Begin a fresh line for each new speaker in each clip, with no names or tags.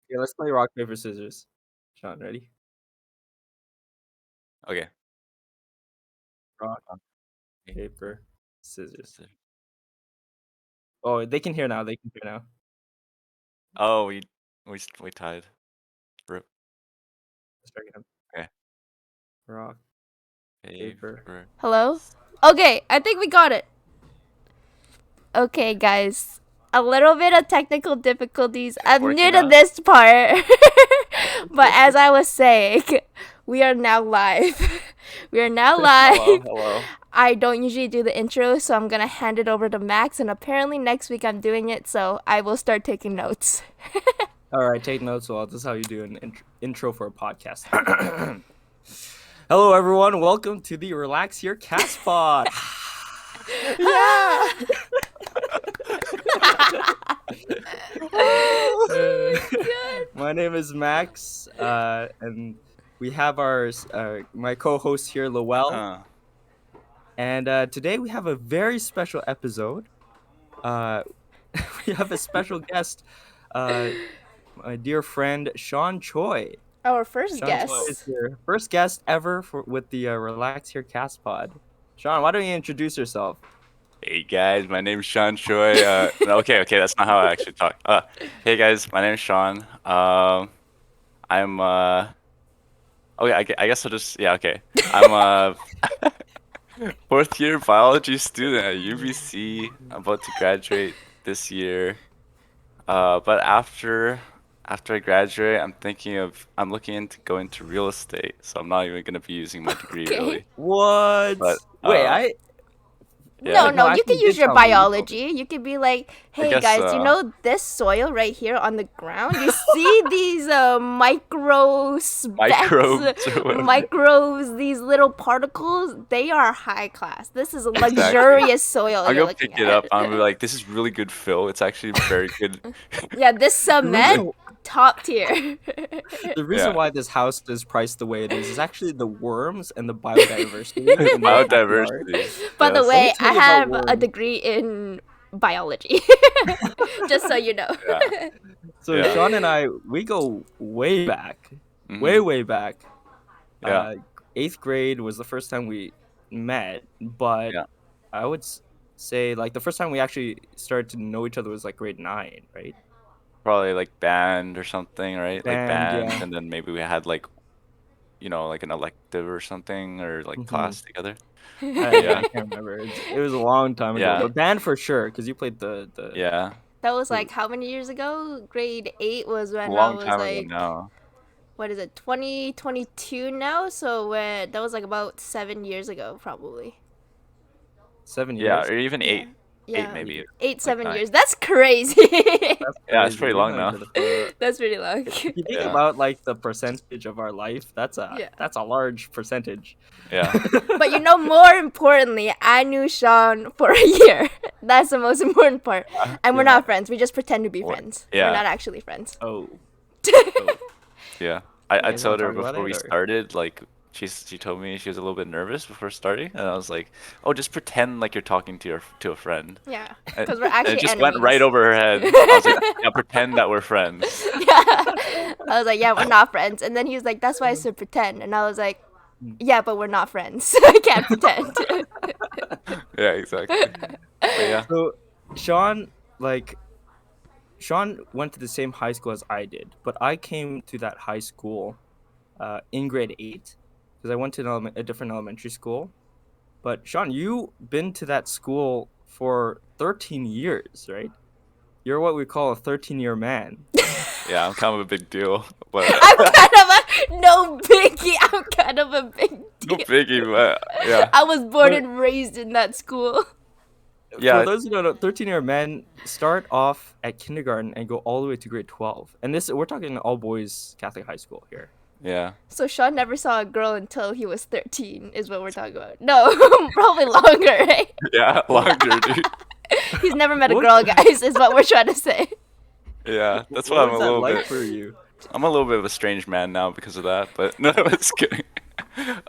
Yeah, let's play rock, paper, scissors. Sean, ready?
Okay.
Rock,
Okay.
paper, scissors.
Scissors.
Oh, they can hear now. They can hear now.
Oh, we tied. Rip.
Start again.
Okay.
Rock, paper.
Paper.
Hello? Okay, I think we got it. Okay, guys. A little bit of technical difficulties. I'm new
Working
to
out?
this part. But as I was saying, we are now live. We are now live.
Hello.
I don't usually do the intro, so I'm gonna hand it over to Max, and apparently next week I'm doing it, so I will start taking notes.
All right, take notes. Well, this is how you do an intro for a podcast. Hello, everyone. Welcome to the Relax Your Cast Pod.
Yeah.
My name is Max, and we have my co-host here, Lowell. And today we have a very special episode. We have a special guest, my dear friend Sean Choy.
Our first
Sean
guest.
Choy is your first guest ever with the Relax Here Cast Pod. Sean, why don't you introduce yourself?
Hey guys, my name's Sean Choy. Okay, that's not how I actually talk. Hey guys, my name's Sean. I'm okay, I guess I'll just okay. I'm a fourth year biology student at UBC. I'm about to graduate this year. But after I graduate, I'm looking into going to real estate, so I'm not even gonna be using my degree
Okay.
really.
What?
But
Wait,
yeah.
No, you
actually
can use
did
your
tell me.
biology. You could be like, hey
guess,
guys, you know this soil right here on the ground? You see these micro specks,
Microbes or whatever.
microbes, these little particles? They are high class. This is a luxurious soil
I'll
you're
go
looking
pick it
at.
up. I'm like, this is really good fill. It's actually very good.
Yeah, this cement, top tier.
The reason
Yeah.
why this house is priced the way it is actually the worms and the biodiversity. in the backyard.
Biodiversity.
By the
Yes.
way,
tell
I
you about
have a
worms.
degree in biology. Just so you know.
Yeah.
So
Yeah.
Sean and I, we go way back,
Mhm.
way back.
Yeah.
8th grade was the first time we met, but
Yeah.
I would say like the first time we actually started to know each other was like grade 9, right?
Probably like band or something, right? Like
Band,
band,
yeah.
and then maybe we had like, like an elective or something, or like
Mhm.
class together.
I can't remember. It was a long time ago,
Yeah.
but band for sure because you played the
Yeah.
That was like how many years ago? Grade 8 was when
A
I
long
was
time ago
like,
now.
what is it, 2022 now? So when that was like about 7 years ago, probably.
7
Yeah,
years.
or even
Yeah.
8.
Yeah.
8 maybe.
8, 7
9.
years. That's crazy.
That's
Yeah, it's
crazy.
pretty
We've
long
known each
now.
other for-
That's pretty long.
If you think
Yeah.
about like the percentage of our life, that's
Yeah.
a large percentage.
Yeah.
But more importantly, I knew Sean for a year. That's the most important part. And we're
Yeah.
not friends. We just pretend to be
What?
friends.
Yeah.
We're not actually friends.
Oh.
Yeah. I
guys wanna
told her
talk about
before we
it, or-
started, like she told me she was a little bit nervous before starting, and I was like, "Oh, just pretend like you're talking to a friend."
Yeah.
And-
Because we're
and
actually
it just
enemies.
went right over her head. I was like, "Yeah, pretend that we're friends."
Yeah. I was like, yeah, we're not friends. And then he was like, that's why I said pretend. And I was like, yeah, but we're not friends. I can't pretend.
Yeah, exactly. But yeah.
So Sean went to the same high school as I did, but I came to that high school in grade 8 because I went to a different elementary school. But Sean, you've been to that school for 13 years, right? You're what we call a 13-year man.
Yeah, I'm kind of a big deal, but
I'm kind of no biggie. I'm kind of a big
no
deal.
biggie, but yeah.
I was born and raised in that school.
Yeah.
For those who don't know, 13-year men start off at kindergarten and go all the way to grade 12. And we're talking all boys Catholic high school here.
Yeah.
So Sean never saw a girl until he was 13, is what we're talking about. No, probably longer, right?
Yeah, longer, dude.
He's never met a
What?
girl, guys, is what we're trying to say.
Yeah, that's why
What
I'm a
was that
little
like
bit.
for you?
I'm a little bit of a strange man now because of that, but no, it's kidding.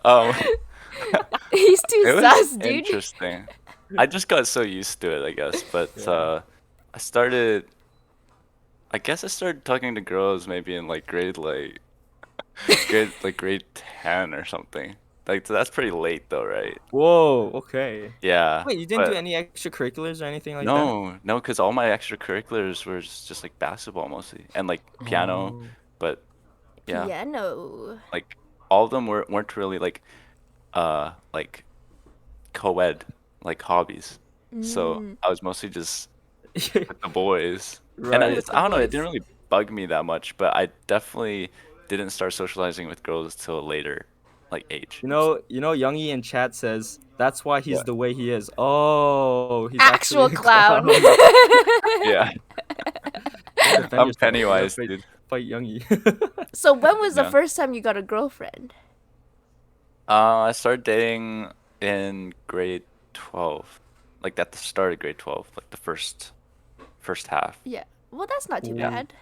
Um,
He's too
it was
sus, dude.
interesting. I just got so used to it, I guess. But
Yeah.
I started I guess I started talking to girls maybe in like grade 10 or something. Like that's pretty late though, right?
Whoa, okay.
Yeah,
Wait, you didn't do
but
any extracurriculars or anything like that?
no, because all my extracurriculars were just like basketball mostly and like piano,
Oh.
but yeah,
Piano.
like all of them weren't really like co-ed like hobbies. So
Mm.
I was mostly just with the boys. And
Right.
With the
I don't know, it didn't
boys.
really bug me that much, but I definitely didn't start socializing with girls till a later like age.
Youngie in chat says that's why he's
What?
the way he is. Oh, he's actually
Actual
a
clown.
clown.
Yeah.
Don't defend
I'm
yourself. You gotta
Pennywise,
fight,
dude.
fight Youngie.
So when was the
Yeah.
first time you got a girlfriend?
I started dating in grade 12. Like at the start of grade 12, like the first half
Yeah. Well, that's not too
Yeah.
bad.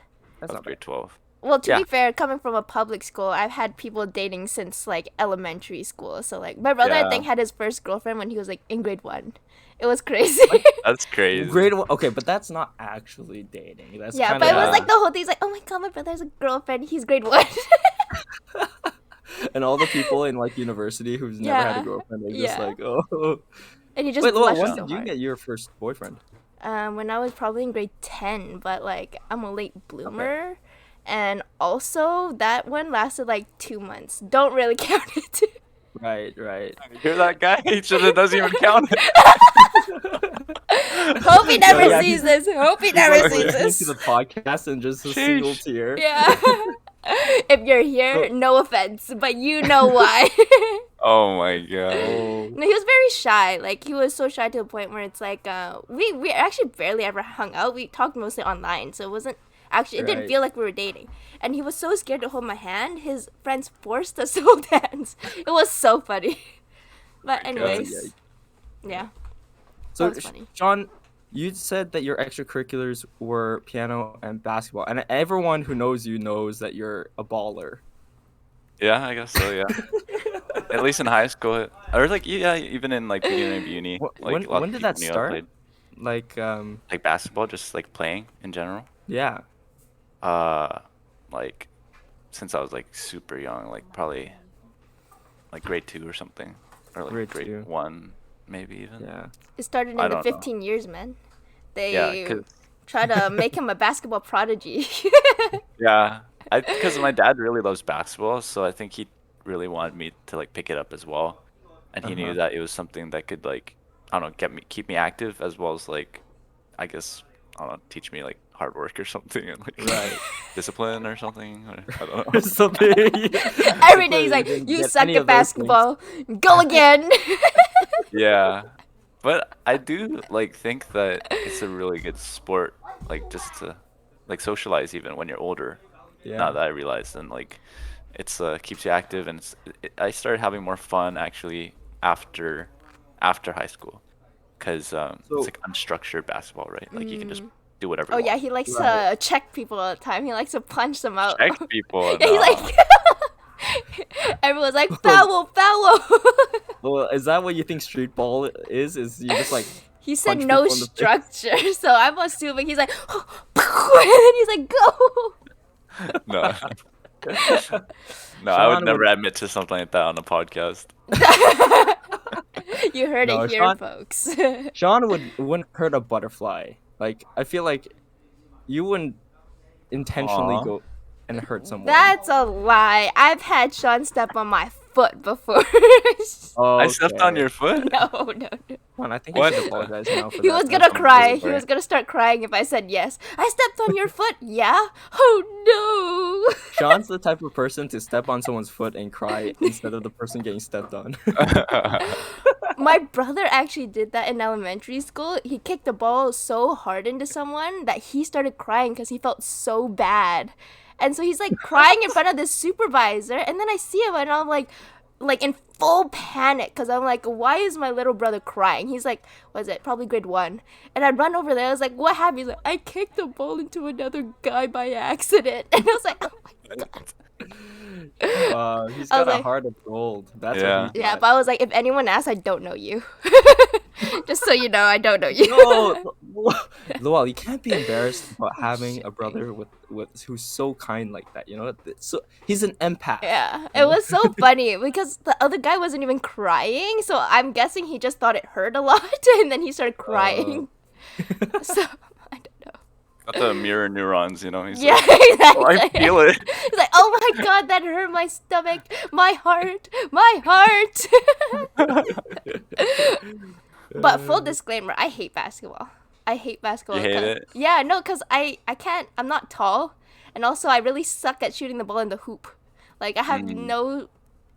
That's
of
not bad.
grade 12.
Well, to
Yeah.
be fair, coming from a public school, I've had people dating since like elementary school. So like my brother, I
Yeah.
think, had his first girlfriend when he was like in grade 1. It was crazy.
That's crazy.
Grade 1. Okay, but that's not actually dating. That's
Yeah,
kind
but
of
it was
Yeah.
like the whole thing. He's like, oh my god, my brother has a girlfriend. He's grade 1.
and all the people in like university who's never had
Yeah,
a girlfriend, they're just
yeah.
like, oh.
And he just
Wait, Lowell,
blushed
when
so
did you
hard.
get your first boyfriend?
When I was probably in grade 10, but like I'm a late bloomer. And also that one lasted like 2 months. Don't really count it.
Right.
You hear that guy? He doesn't even count it.
Hope he never
yeah,
sees this. Hope he
He's
never
like
sees
listening
this.
to the podcast and just a single
Sheesh.
tear.
Yeah. If you're here,
So-
no offense, but you know why.
Oh my god.
Oh.
No, he was very shy. Like he was so shy to the point where it's like we actually barely ever hung out. We talked mostly online, so it wasn't actually it didn't
Right.
feel like we were dating. And he was so scared to hold my hand. His friends forced us to hold hands. It was so funny. But anyways, yeah.
So,
That was funny.
Sean, you said that your extracurriculars were piano and basketball, and everyone who knows you knows that you're a baller.
Yeah, I guess so, yeah. At least in high school. Or like yeah, even in like beginning of uni. Like a lot
When
of
did
people
that
knew I
start?
played
Like,
like basketball, just like playing in general.
yeah.
Like since I was like super young, like probably like grade 2 or something. Or like
Grade
grade
2.
1 maybe even.
Yeah.
It started
I
in the
don't know.
15 years, man. They
Yeah, 'cause
try to make him a basketball prodigy.
yeah, because my dad really loves basketball, so I think he really wanted me to like pick it up as well, and he knew
Uh-huh.
that it was something that could like I don't know keep me active as well as like I guess I don't know teach me like hard work or something and like
Right.
discipline or something. Or, I don't know.
Something.
Every day he's like,
didn't
"You
get
suck
any
at
of those things.
basketball. Go again."
Yeah, but I do like think that it's a really good sport, like just to like socialize even when you're older. Now
Yeah.
that I realize, and like it's keeps you active, and I started having more fun actually after high school, because
So-
it's like unstructured basketball, right? Like you can just do whatever.
Oh
you
yeah,
want.
he likes
Right.
to check people all the time. He likes to punch them out.
Check people.
Yeah, he's
nah.
like, everyone's like, foul, foul.
Well, is that what you think street ball is? Is you just like
He said
punch
no
people in the face?
structure, so I'm assuming he's like, and then he's like, go.
No. No, I would
Sean
never
would-
admit to something like that on a podcast.
You heard
No,
it here,
Sean-
folks.
Sean wouldn't hurt a butterfly. Like I feel like you wouldn't intentionally
Aw.
go and hurt someone.
That's a lie. I've had Sean step on my foot before.
Oh,
I stepped on
okay.
your foot.
No.
Sean, I think
What?
you should apologize now for
He
that.
was
That's
gonna
something
cry.
really
He was
bad.
gonna start crying if I said yes. I stepped on your foot. Yeah. Oh no.
Sean's the type of person to step on someone's foot and cry instead of the person getting stepped on.
My brother actually did that in elementary school. He kicked the ball so hard into someone that he started crying because he felt so bad. And so he's like crying in front of the supervisor, and then I see him and I'm like in full panic because I'm like, why is my little brother crying? He's like, what is it? Probably grade 1. And I run over there. I was like, what happened? He's like, I kicked the ball into another guy by accident. And I was like, oh my god.
He's
I was
got a
like-
heart of gold. That's
Yeah.
what he's
Yeah,
got.
but I was like, if anyone asks, I don't know you. Just so you know, I don't know you.
No, Lowell, you can't be embarrassed about
Oh,
having
shit.
a brother with who's so kind like that. You know, so he's an empath.
Yeah,
You
it
know?
was so funny because the other guy wasn't even crying, so I'm guessing he just thought it hurt a lot, and then he started
Uh,
crying. So I don't know.
Got the mirror neurons, you know. He's
Yeah,
like, oh, I
exactly.
feel it.
He's like, "Oh my god, that hurt my stomach, my heart, my heart." But full disclaimer, I hate basketball. I hate basketball.
You hate
'Cause-
it?
yeah, no, because I can't, I'm not tall. And also, I really suck at shooting the ball in the hoop. Like, I have
Mm.
no.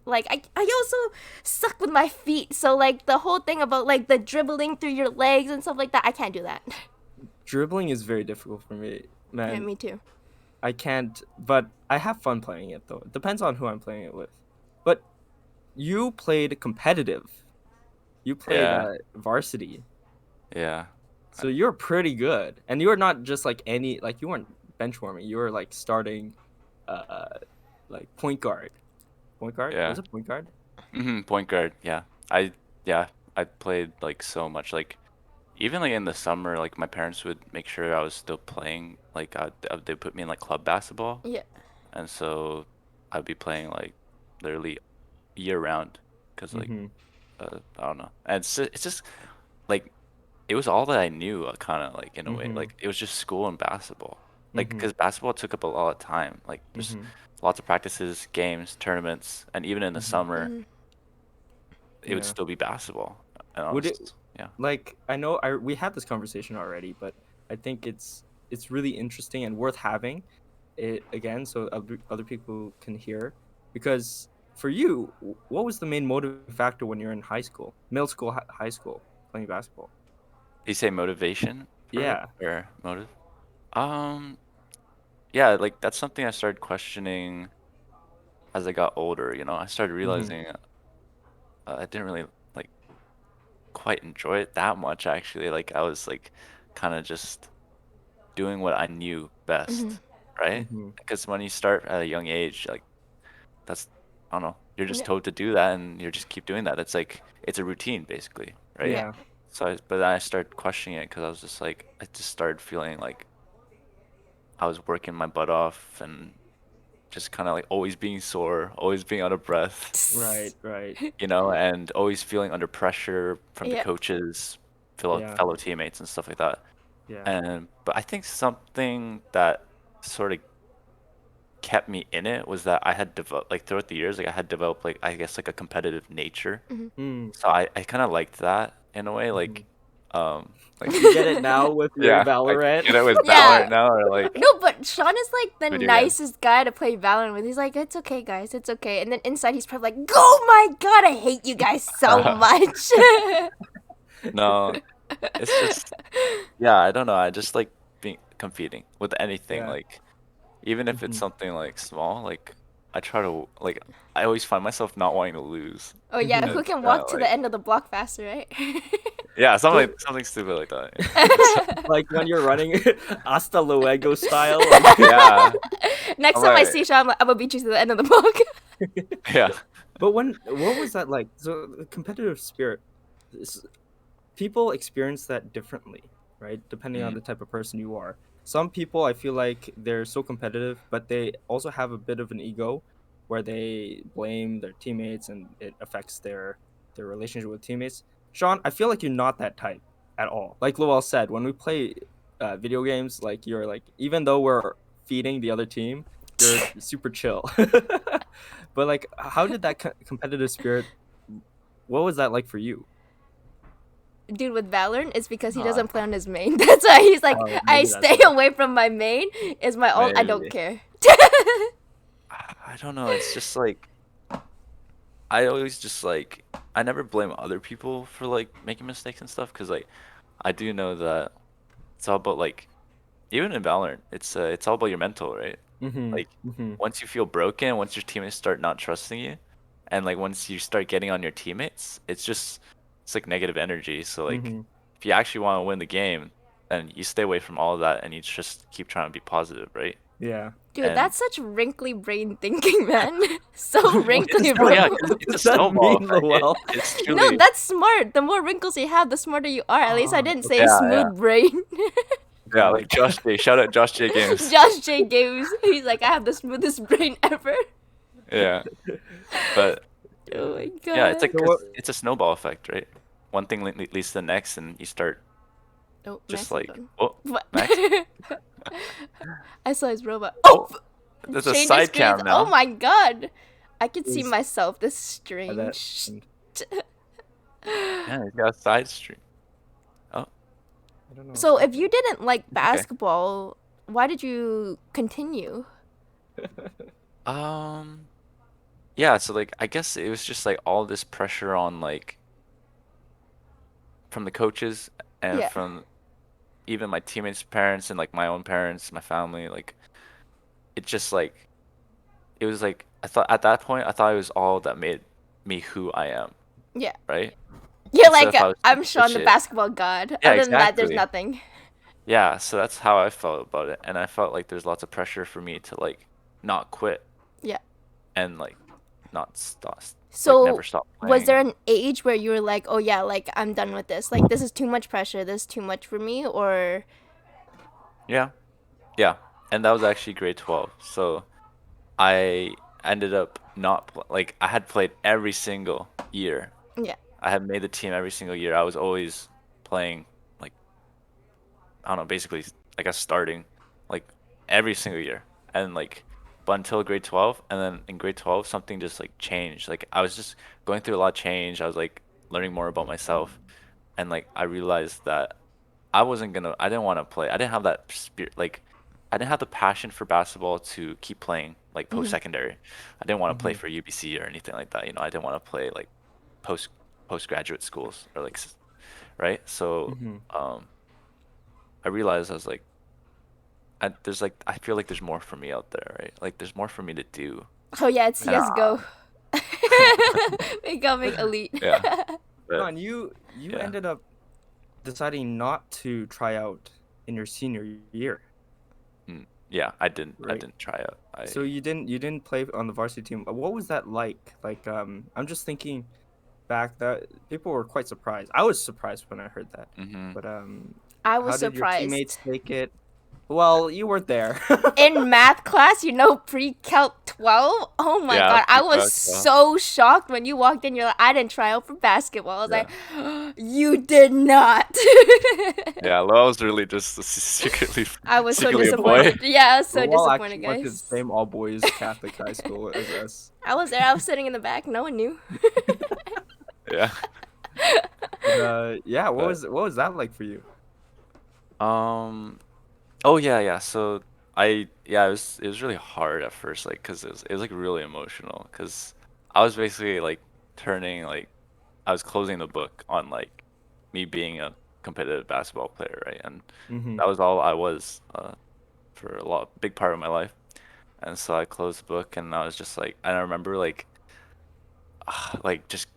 Like, I also suck with my feet. So, like, the whole thing about, like, the dribbling through your legs and stuff like that, I can't do that.
Dribbling is very difficult for me,
Yeah,
man.
me too.
I can't, but I have fun playing it though. It depends on who I'm playing it with. But you played competitive. You played
Yeah,
varsity.
yeah.
So you're pretty good. And you're not just like any like you weren't bench warming. You were like starting uh like point guard. Point guard?
Yeah.
Was it point guard?
Point guard. Yeah. I yeah. I played like so much. Like even like in the summer, like my parents would make sure I was still playing. Like they put me in like club basketball,
Yeah.
and so I'd be playing like literally year round. Cause like
Mhm.
I don't know. And it's just like it was all that I knew, kind of like in a way.
Mhm.
Like it was just school and basketball. Like
Mhm.
because basketball took up a lot of time. Like there's
Mhm.
lots of practices, games, tournaments, and even in the
Mhm.
summer,
Mm-hmm.
it would
Yeah.
still be basketball. And I
Would it
was, yeah.
like I know we had this conversation already, but I think it's really interesting and worth having it again so other people can hear because for you, what was the main motivating factor when you're in high school, middle school, high school, playing basketball?
You say motivation for it
Yeah.
or motive? Um, yeah, like that's something I started questioning as I got older, you know. I started
Mm-hmm.
realizing I didn't really like quite enjoy it that much actually. Like I was like kind of just doing what I knew
Mm-hmm.
best, right?
Mm-hmm.
Because when you start at a young age, like that's I don't know, you're just
Yeah.
told to do that and you just keep doing that. It's like it's a routine basically, right?
Yeah.
Yeah.
So but then I started questioning it because I was just like I just started feeling like I was working my butt off and just kind of like always being sore, always being out of breath,
Right. Right.
you know, and always feeling under pressure from the
Yeah.
coaches,
Yeah.
fellow teammates and stuff like that.
Yeah.
And but I think something that sort of kept me in it was that I had developed like throughout the years, like I had developed like I guess like a competitive nature.
Mm-hmm.
Mm.
So I kind of liked that in a way,
Mm-hmm.
like
You get it now with your
yeah, like
Valorant.
you know with Valorant
Yeah.
now or like
No, but Sean is like the
video games.
nicest guy to play Valorant with. He's like, it's okay, guys, it's okay. And then inside, he's probably like, oh my god, I hate you guys so much.
No, it's just yeah, I don't know. I just like being competing with anything,
Yeah.
like even if it's
Mm-hmm.
something like small, like I try to like I always find myself not wanting to lose.
Oh yeah,
Mm-hmm.
who
It's
can
kind
walk
of
to the
like
end of the block faster, right?
yeah,
So
something stupid like that.
like when you're running hasta luego style, like
Yeah,
Next
I'm
time I
like
see Sean, I'm gonna beat you to the end of the block.
yeah.
but what was that like? So the competitive spirit, this, people experience that differently, right? Depending on
Mm,
the type of person you are. Some people I feel like they're so competitive, but they also have a bit of an ego where they blame their teammates and it affects their relationship with teammates. Sean, I feel like you're not that type at all. Like Lowell said, when we play video games, like you're like even though we're feeding the other team, you're super chill. But like how did that competitive spirit, what was that like for you?
Dude, with Valorant, it's because he
uh,
doesn't play on his main. That's why he's like,
Oh,
I
maybe that's
stay
it.
away from my main. Is my ult. I don't
maybe
care.
I don't know. It's just like I always just like I never blame other people for like making mistakes and stuff because like I do know that it's all about like even in Valorant, it's all about your mental, right?
Mhm.
Like
Mhm.
once you feel broken, once your teammates start not trusting you, and like once you start getting on your teammates, it's like negative energy. So like
Mhm.
if you actually want to win the game, then you stay away from all of that and you just keep trying to be positive, right?
Yeah.
Dude,
And
that's such wrinkly brain thinking, man. So wrinkly,
oh
bro.
yeah, 'cause
What
it's a
does that
snowball
mean,
effect.
Lowell?
It's
No,
truly
that's smart. The more wrinkles you have, the smarter you are. At least I
Oh,
didn't say
okay.
yeah.
smooth brain.
Yeah,
Got
like
it.
Josh J. Shout out Josh J Games.
Josh J. Games. He's like, I have the smoothest brain ever.
Yeah, but
Oh my
yeah, it's
god.
like
So what?
it's a snowball effect, right? One thing leads to the next, and you start
Oh,
just
Max is
like,
gone.
oh,
What?
Max.
I saw his robot.
Oh,
Oh!
there's a
Change the
side
screens.
cam
Oh
now.
my god. I can see
Is
myself. This is
that?
strange.
Yeah, he's got a side stream. Oh,
I don't know what's
So, if you
happening.
didn't like
okay.
basketball, why did you continue?
Um, yeah, so like I guess it was just like all this pressure on like from the coaches and
Yeah.
from even my teammates' parents and like my own parents, my family, like it just like it was like I thought at that point I thought it was all that made me who I am,
Yeah.
right?
You're
And so
like,
if I was to
I'm Sean
switch
the
it,
basketball god.
yeah,
Other than that, there's
exactly.
nothing.
Yeah, so that's how I felt about it. And I felt like there's lots of pressure for me to like not quit
Yeah.
and like not stop, like never
So,
stop
was there
playing.
an age where you were like, oh yeah, like I'm done with this? Like, this is too much pressure. This is too much for me? Or,
Yeah, yeah. And that was actually grade 12. So I ended up not like I had played every single year.
yeah.
I had made the team every single year. I was always playing like I don't know, basically I guess starting like every single year. And like but until grade 12 and then in grade 12 something just like changed. Like I was just going through a lot of change. I was like learning more about myself and like I realized that I didn't want to play. I didn't have that spirit like I didn't have the passion for basketball to keep playing like
Hmm.
post-secondary. I didn't want to play
Mm-hmm.
for UBC or anything like that. You know, I didn't want to play like post postgraduate schools or like right? So
Mm-hmm.
um I realized I was like there's like I feel like there's more for me out there, right? Like there's more for me to do.
Oh yeah, it's
And
yes, go. Becoming elite.
yeah, but
John, you
yeah.
ended up deciding not to try out in your senior year,
Yeah, I
right?
didn't try out.
So you didn't play on the varsity team. What was that like? Like I'm just thinking back that people were quite surprised. I was surprised when I heard that.
Mhm.
But
I was
how did your
surprised.
teammates take it? Well, you weren't there.
In math class, you know, pre-calc 12. Oh my
Yeah,
god, I was
pre-calc, well,
so shocked when you walked in. You're like, I didn't try out for basketball. I was
yeah.
like, you did not.
Yeah, Lowell was really just secretly
I was so
secretly a boy.
disappointed. Yeah, I was so
Lowell
disappointed,
actually went to the
guys.
same all boys Catholic high school as us.
I was there. I was sitting in the back. No one knew.
Yeah.
But, yeah,
But
what was that like for you?
um oh yeah, yeah. So it was really hard at first like cuz it was like really emotional cuz I was basically like turning like I was closing the book on like me being a competitive basketball player, right? And
Mm-hmm.
that was all I was for big part of my life. And so I closed the book and I was just like and I remember like just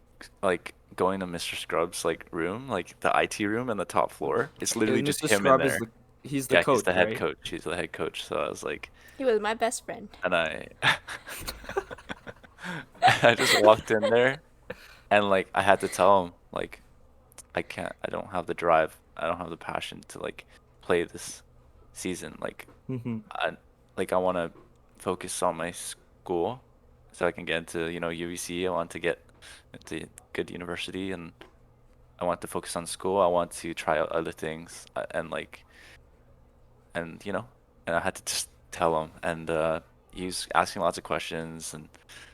like going to Mr. Scrub's like room, like the IT room on the top floor. It's literally just
Mr.
him in
Scrub is
there.
he's the
Yeah, he's the
coach,
head
right?
coach. He's the head coach. So I was like,
He was my best friend.
and I just walked in there and like I had to tell him like I don't have the drive. I don't have the passion to like play this season.
Mm-hmm.
I I want to focus on my school so I can get into, you know, UBC. I want to get into good university and I want to focus on school. I want to try out other things and like and you know, and I had to just tell him and he was asking lots of questions and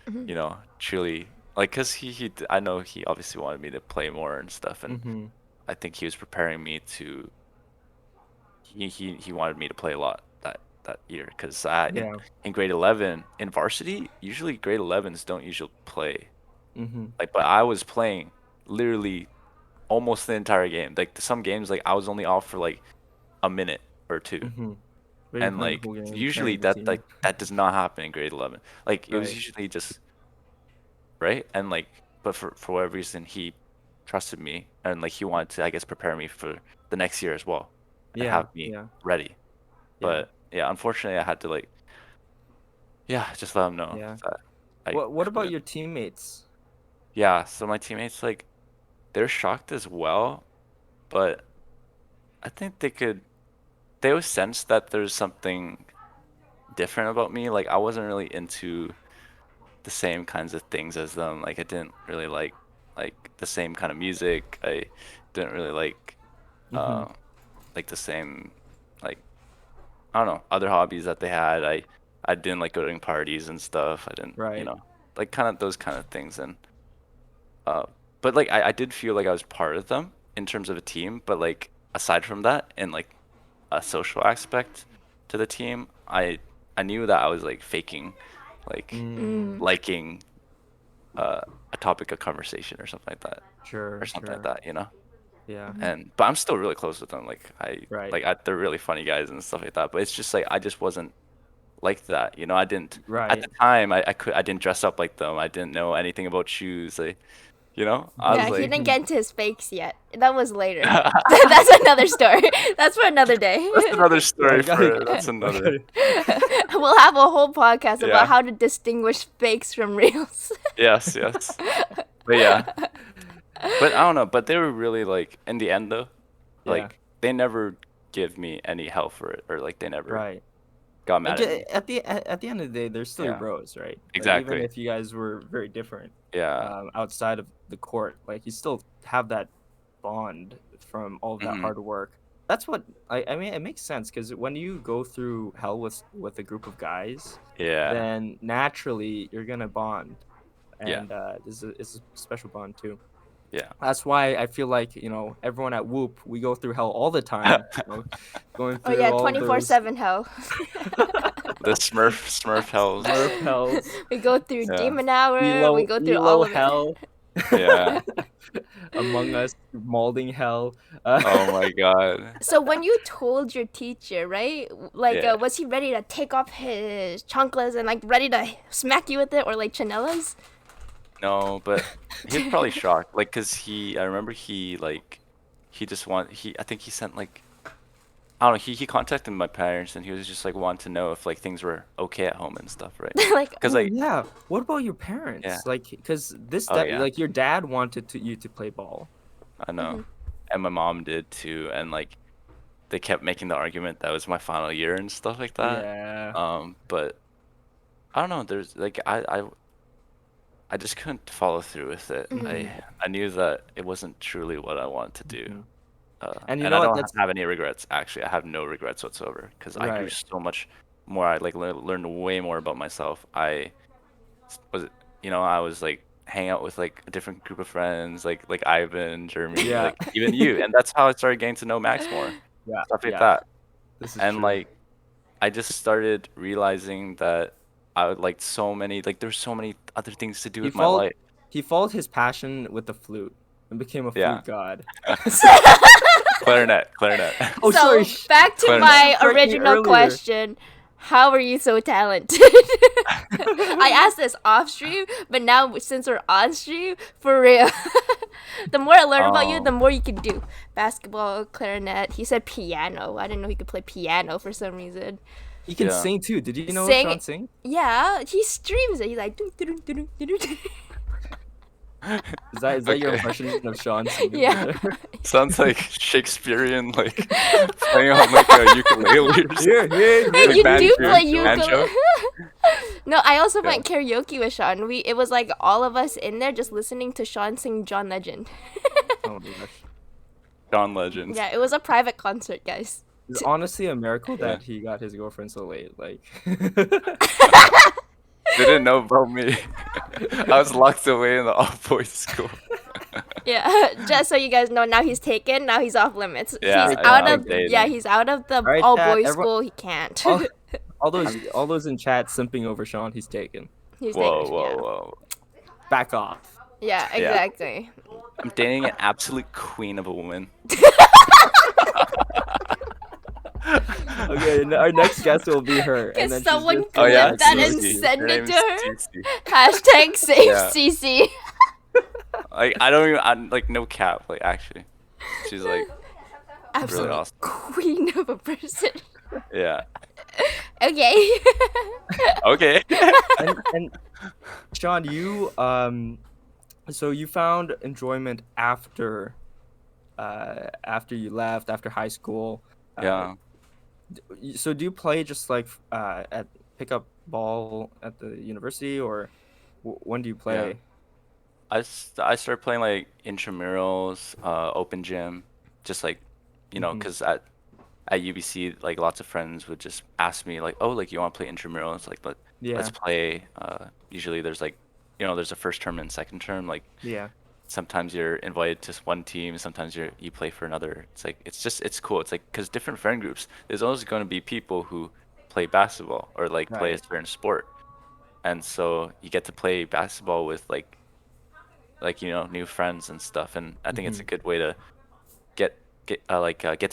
Mhm.
you know, truly like cuz I know he obviously wanted me to play more and stuff and
Mm-hmm.
I think he was preparing me to he wanted me to play a lot that year because
Yeah.
in grade 11 in varsity usually grade 11s don't usually play
Mm-hmm.
like but I was playing literally almost the entire game like some games like I was only off for like a minute or two
Mm-hmm. But you're
and
playing the
like
whole game,
usually
carrying the team.
that does not happen in grade 11 like it was
Right.
usually just right and like but for whatever reason he trusted me and like he wanted to I guess prepare me for the next year as well and
Yeah.
have me
Yeah.
ready
Yeah.
but yeah, unfortunately, I had to like Yeah, just let them know
Yeah.
that I
What about
couldn't.
your teammates?
Yeah, so my teammates, like, they're shocked as well, but I think they always sense that there's something different about me. Like, I wasn't really into the same kinds of things as them. Like, I didn't really like the same kind of music. I didn't really
Mm-hmm.
uh like the same, like, I don't know, other hobbies that they had. I didn't like going to parties and stuff. I didn't,
Right.
like, kind of those kind of things. And uh but like I did feel like I was part of them in terms of a team, but like aside from that and like a social aspect to the team, I knew that I was like faking, like,
Mm,
Mm.
liking uh a topic of conversation or something like that, or
sure,
something like
sure.
that, you know.
Yeah.
And but I'm still really close with them. Like
Right.
they're really funny guys and stuff like that. But it's just like I just wasn't like that, you know. I didn't at
Right.
the time. I didn't dress up like them. I didn't know anything about shoes. Like, you know, I was
Yeah, he
like,
didn't get into his fakes yet. That was later. That's another story. That's for another day.
that's another
Yeah,
story for that's another.
We'll have a whole podcast about
Yeah.
how to distinguish fakes from reals.
Yes, yes. But yeah. But I don't know. But they were really like in the end though,
Yeah.
like they never give me any hell for it, or like they never
Right.
got
Like
mad at me.
at the end of the day, they're still your
Yeah.
bros, right? Like even
Exactly.
if you guys were very different,
Yeah.
outside of the court, like you still have that bond from all of that
Hmm.
hard work. That's what I mean. It makes sense because when you go through hell with a group of guys,
Yeah.
then naturally you're gonna bond,
Yeah.
and it's a special bond too.
Yeah.
That's why I feel like everyone at Whoop, we go through hell all the time. Going
Oh
through
yeah,
all of those
24/7 hell.
The Smurf hells.
Smurf hells,
We go through
Yeah.
Demon Hour. We go through all
Elo
of it.
hell,
Yeah.
Among Us, Malding hell.
Oh my God.
So when you told your teacher, right? Like,
Yeah.
was he ready to take off his chanclas and like ready to smack you with it, or like chanelas?
No, but he was probably shocked. Like, cause I remember I think he sent like, I don't know, he contacted my parents and he was just like wanting to know if like things were okay at home and stuff, right?
Like,
Cause
Oh
like,
yeah. What about your
yeah.
parents? Like, because
Oh yeah,
like your dad wanted you to play ball.
I know.
mhm.
And my mom did too. And like, they kept making the argument that was my final year and stuff like that.
Yeah.
But I don't know. There's like, I just couldn't follow through with it.
Mhm.
I knew that it wasn't truly what I wanted to do.
Mhm. And you
And
know
I
what?
don't
That's
have any regrets, actually. I have no regrets whatsoever because I grew
right.
so much more. I like learned way more about myself. Was, I was like hang out with like a different group of friends, like Ivan, Jeremy,
Yeah.
like even you. And that's how I started getting to know Max more,
Yeah.
stuff like
Yeah.
that.
This is
And
true.
like I just started realizing that I would like so many, like there's so many other things to do
He
with my
followed
life.
he followed his passion with the flute and became a
Yeah.
flute god.
Clarinet, clarinet.
Oh,
So
sorry.
back to
Clarinet.
my
Correct me
original
earlier.
question: how are you so talented? I asked this off stream, but now since we're on stream, for real, the more I learn about you, the more you can do. Basketball, clarinet. He said piano. I didn't know he could play piano for some reason.
He can
Yeah.
sing too. Did you know
Sing.
Sean sing?
Yeah, he streams it. He's like, doo, doo, doo, doo, doo, doo.
Is that your
Okay.
impression of Sean singing?
Yeah.
Sounds like Shakespearean, like playing on like a ukulele or something.
Here, here,
Hey,
here.
you
Like
do
banjo,
play
banjo.
ukulele. No, I also
Yeah.
went karaoke with Sean. It was like all of us in there just listening to Sean sing John Legend.
Oh my gosh.
John Legend.
Yeah, it was a private concert, guys.
It's honestly a miracle
Yeah.
that he got his girlfriend so late. Like,
They didn't know about me. I was locked away in the all-boys school.
Yeah, just so you guys know, now he's taken. Now he's off limits.
Yeah,
He's
yeah,
out
I
of
was dating.
yeah, he's out of the
Alright,
all
chat,
boys
everyone-
school. He can't.
all those in chat simping over Sean, he's taken.
He's
Whoa,
taken.
whoa,
Yeah.
whoa.
Back off.
Yeah,
Yeah.
exactly.
I'm dating an absolute queen of a woman.
Okay, our next guest will be her.
Can
and then she's
someone
just
Oh
gonna
yeah,
clip that and
message you.
send
Her
it
name's
to her?
Cece.
Hashtag save
Yeah.
CC.
Like I'm like no cap, like actually. She's like
Absolute
awesome.
queen of a person.
Yeah.
Okay.
Okay.
And Sean, you so you found enjoyment after you left after high school. Uh,
Yeah.
so do you play just like at pick up ball at the university, or when do you
Yeah.
play?
I started playing like intramurals, open gym, just like,
Mm-hmm.
because at UBC, like lots of friends would just ask me like, oh, like you want to play intramurals? Like let's
Yeah,
play. Usually there's like, there's a first term and second term. Like
yeah,
sometimes you're invited to one team, sometimes you play for another. It's like it's cool. It's like because different friend groups, there's always going to be people who play basketball or like play a
right.
certain sport, and so you get to play basketball with like new friends and stuff, and I think it's
Mm-hmm.
a good way to get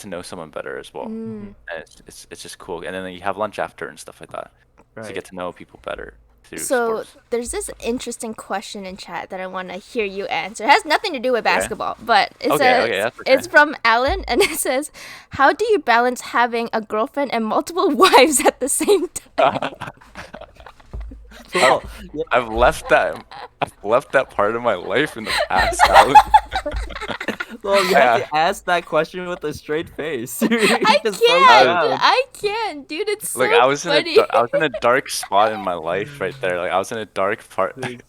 to know someone better as well.
Mm-hmm.
Mm.
And it's just cool, and then you have lunch after and stuff like that, so you
Right.
get to know people better through
So
sports.
there's this interesting question in chat that I want to hear you answer. It has nothing to do with
Okay.
basketball, but it
Okay,
says
that's
it's
okay.
from Alan, and it says, "How do you balance having a girlfriend and multiple wives at the same time?"
I've,
Well, yeah,
I've left that part of my life in the past, Alan.
well, you have
I,
to ask that question with a straight face.
I
You just slow
I was,
can't.
down.
I can't, dude. It's
look,
so funny.
I was in a dark spot in my life right there. Like I was in a dark part.
There's,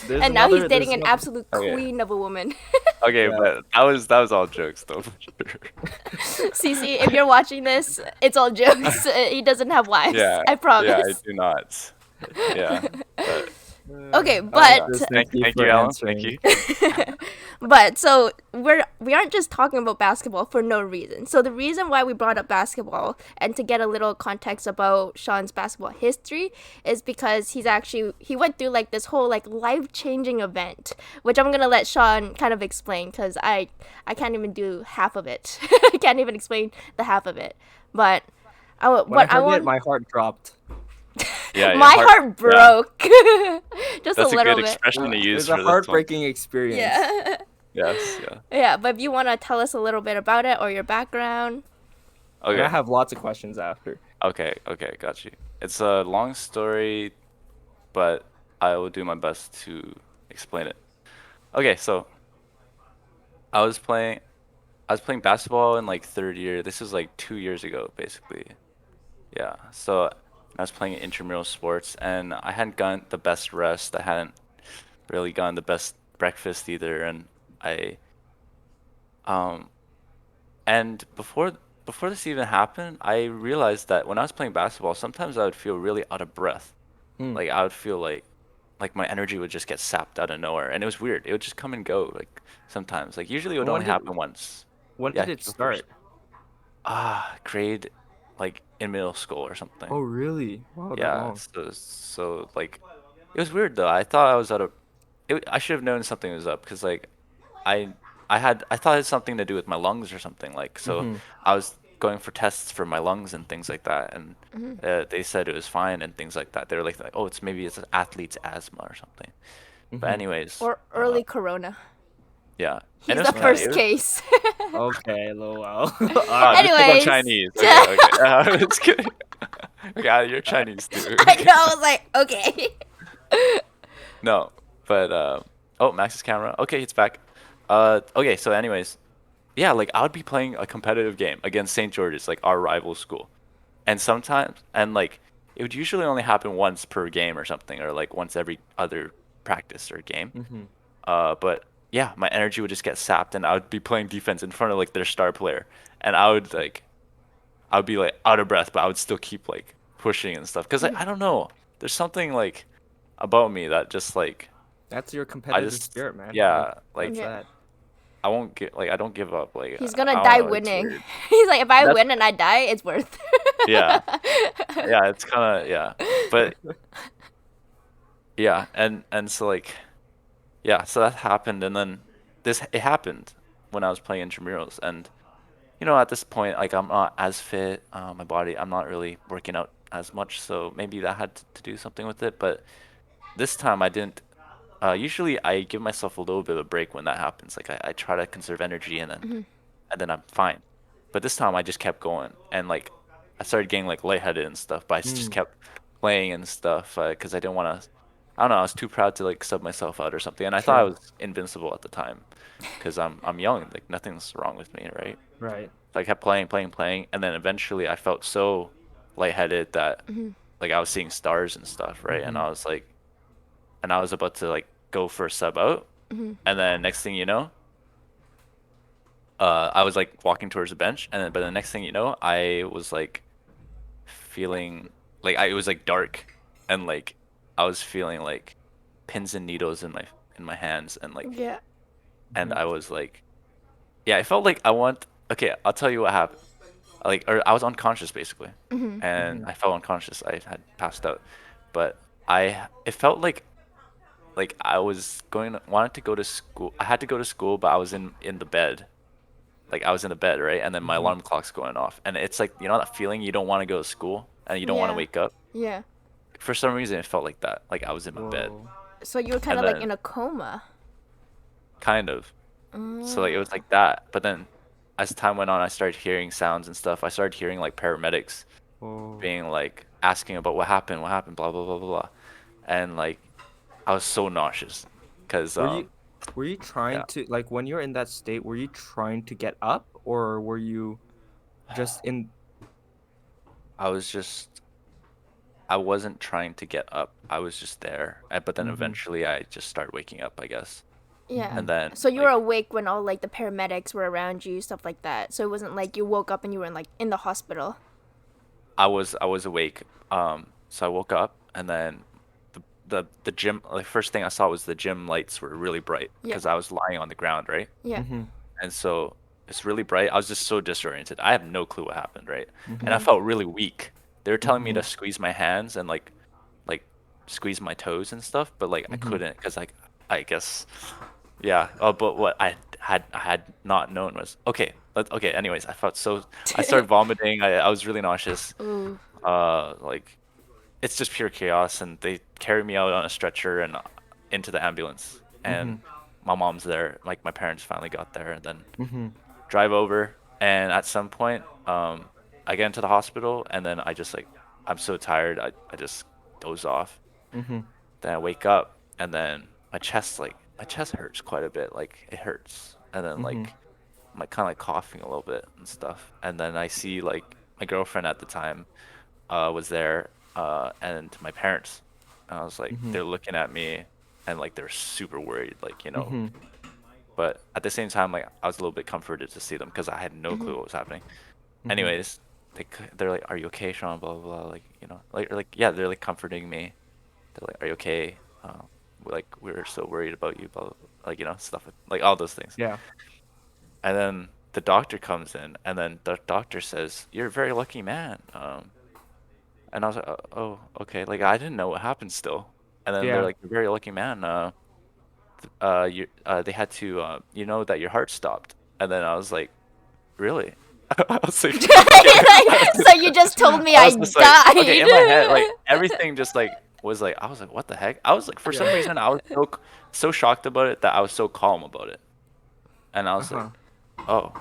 there's
And now he's
another. There's
dating an
another.
absolute
Okay.
queen of a woman.
Okay,
Yeah.
but that was all jokes though, for sure.
Cece, if you're watching this, it's all jokes. He doesn't have wives.
Yeah,
I
yeah, I
promise.
do not. Yeah, but
Okay,
yeah.
but
Just thank you
Thank
for
you, Alan. Thank
answering.
you.
but so we aren't just talking about basketball for no reason. So the reason why we brought up basketball and to get a little context about Sean's basketball history is because he went through like this whole like life-changing event, which I'm going to let Sean kind of explain cuz I can't even do half of it. I can't even explain the half of it. But
When I
what I
heard it,
want
my heart dropped.
Yeah,
my heart
Yeah,
broke. Just a
that's a
little
good
bit.
expression to
It
use
was a
for this one.
heartbreaking experience.
Yeah.
Yes, yeah.
Yeah, but if you want to tell us a little bit about it or your background.
And I
Okay,
have lots of questions after.
okay, got you. It's a long story, but I will do my best to explain it. Okay, so I was playing I was playing basketball in like third year. This is like 2 years ago, basically. Yeah. So I was playing intramural sports, and I hadn't gotten the best rest. I hadn't really gotten the best breakfast either, and I um and before this even happened, I realized that when I was playing basketball, sometimes I would feel really out of breath.
Hmm.
Like I would feel like my energy would just get sapped out of nowhere, and it was weird. It would just come and go like sometimes. Like usually it would
And
only happen once.
when
Yeah,
did it
go first.
start?
Grade like in middle school or
Oh,
something.
really? Wow, that
Yeah,
long.
so like it was weird though. I thought I was out of I should have known something was up because like I I thought it had something to do with my lungs or something like so
Mm-hmm.
I was going for tests for my lungs and things like that and
Mhm.
they said it was fine and things like that. They were like oh it's an athlete's asthma or something. But
Mm-hmm.
anyways,
Or early corona.
yeah. And
He's
it was
the
kind of
Right.
first case.
Okay, Lowell. All
just because I'm
Anyways.
Chinese. Okay, okay. It's good. Yeah, you're Chinese too.
I know, I was like, okay.
No, but oh, Max's camera. Okay, it's back. Okay, so anyways, yeah, like I would be playing a competitive game against St. George's, like our rival school, and sometimes, and like it would usually only happen once per game or something, or like once every other practice or game.
Mm-hmm.
But yeah, my energy would just get sapped, and I would be playing defense in front of like their star player, and I would be like out of breath, but I would still keep like pushing and stuff, cause like, I don't know, there's something like about me that just like
That's your
I
competitive
just
spirit, man. Like
yeah, like
that's
Yeah.
that.
I won't get like I don't give up. Like
He's gonna
I don't
die
know, it's
winning.
weird.
He's like, if I
That's
win and I die, it's worth.
yeah, yeah. It's kind of yeah, but yeah, and so like yeah, so that happened, and then it happened when I was playing intramurals, and at this point like I'm not as fit. My body, I'm not really working out as much, so maybe that had to do something with it. But this time I didn't. Usually I give myself a little bit of a break when that happens. Like I try to conserve energy and then I'm fine. But this time I just kept going and like I started getting like lightheaded and stuff, but I just kept playing and stuff because I didn't want to. I don't know. I was too proud to like sub myself out or something, and I thought I
Sure.
was invincible at the time because I'm young. Like nothing's wrong with me, right?
Right.
So I kept playing, and then eventually I felt so lightheaded that like I was seeing stars and stuff, right? And
Mm-hmm.
I was like, and I was about to like go for a sub out, and then next thing you know, I was like walking towards the bench, and then but the next thing you know, I was like feeling like it was like dark, and like I was feeling like pins and needles in my hands, and like
Yeah.
and
Mm-hmm.
I was like, yeah, I felt like I want. Okay, I'll tell you what happened. Like, or I was unconscious basically, and
Mm-hmm.
I felt unconscious. I had passed out, but it felt like I was wanted to go to school. I had to go to school, but I was in the bed. Like I was in the bed, right? And then my
Mm-hmm.
alarm clock's going off. And it's like, you know that feeling you don't want to go to school and you don't want to
Yeah.
wake up?
Yeah.
For some reason it felt like that. Like I was in my bed.
Whoa.
So you were kind
And
of like
then
in a coma.
kind of. So like it was
Oh.
like that. But then as time went on, I started hearing sounds and stuff. I started hearing like paramedics
Whoa.
being like asking about what happened, blah blah blah blah blah. And like I was so nauseous because
Were you were you
yeah,
trying to, like, when you're in that state, were you trying to get up, or were you just in?
I was just I wasn't trying to get up. I was just there. But then
Mm-hmm.
eventually I just started waking up, I guess.
Yeah.
Mm-hmm.
And then
So you were
like
awake when all like the paramedics were around you, stuff like that. So it wasn't like you woke up and you were in the hospital.
I was awake. So I woke up and then the gym like first thing I saw was the gym lights were really bright
Yeah.
because I was lying on the ground, right?
Yeah.
Mm-hmm.
And so it's really bright. I was just so disoriented. I have no clue what happened, right? And I
Mhm.
felt really weak. They were telling me
Mm-hmm.
to squeeze my hands and like squeeze my toes and stuff, but like I
Mm-hmm.
couldn't because like I guess yeah. But what I had not known was okay. Okay. Anyways, I started vomiting. I was really nauseous.
Ooh.
Like it's just pure chaos, and they carried me out on a stretcher and into the ambulance,
Mm-hmm.
and my mom's there. Like my parents finally got there, and then
Mm-hmm.
drive over, and at some point, I get into the hospital, and then I just like I'm so tired, I just doze off.
Mm-hmm.
Then I wake up, and then my chest hurts quite a bit, like it hurts, and then
Mm-hmm.
I'm like kind of like coughing a little bit and stuff, and then I see like my girlfriend at the time was there, and my parents. And I was like,
Mm-hmm.
they're looking at me, and like they're super worried, like
Mm-hmm.
But at the same time, like I was a little bit comforted to see them because I had no clue
Mhm.
what was happening.
Mm-hmm.
Anyways, they're like, "Are you okay, Sean?" Blah blah blah. Like yeah, they're like comforting me. They're like, "Are you okay?" We're so worried about you, blah, blah, blah. Like stuff like all those things.
Yeah.
And then the doctor comes in, and then the doctor says, "You're a very lucky man." And I was like, "Oh, okay." Like I didn't know what happened still. And then they're
Yeah.
like, "You're a very lucky man. They had to, you know that your heart stopped." And then I was like, "Really?" I was like, "Okay."
So you just told me
I
I
was just like, okay, in my head, like
died.
everything just like was like, I was like, "What the heck?" I was like, for some
Yeah.
reason, I was so shocked about it that I was so calm about it, and I was like,
Uh-huh.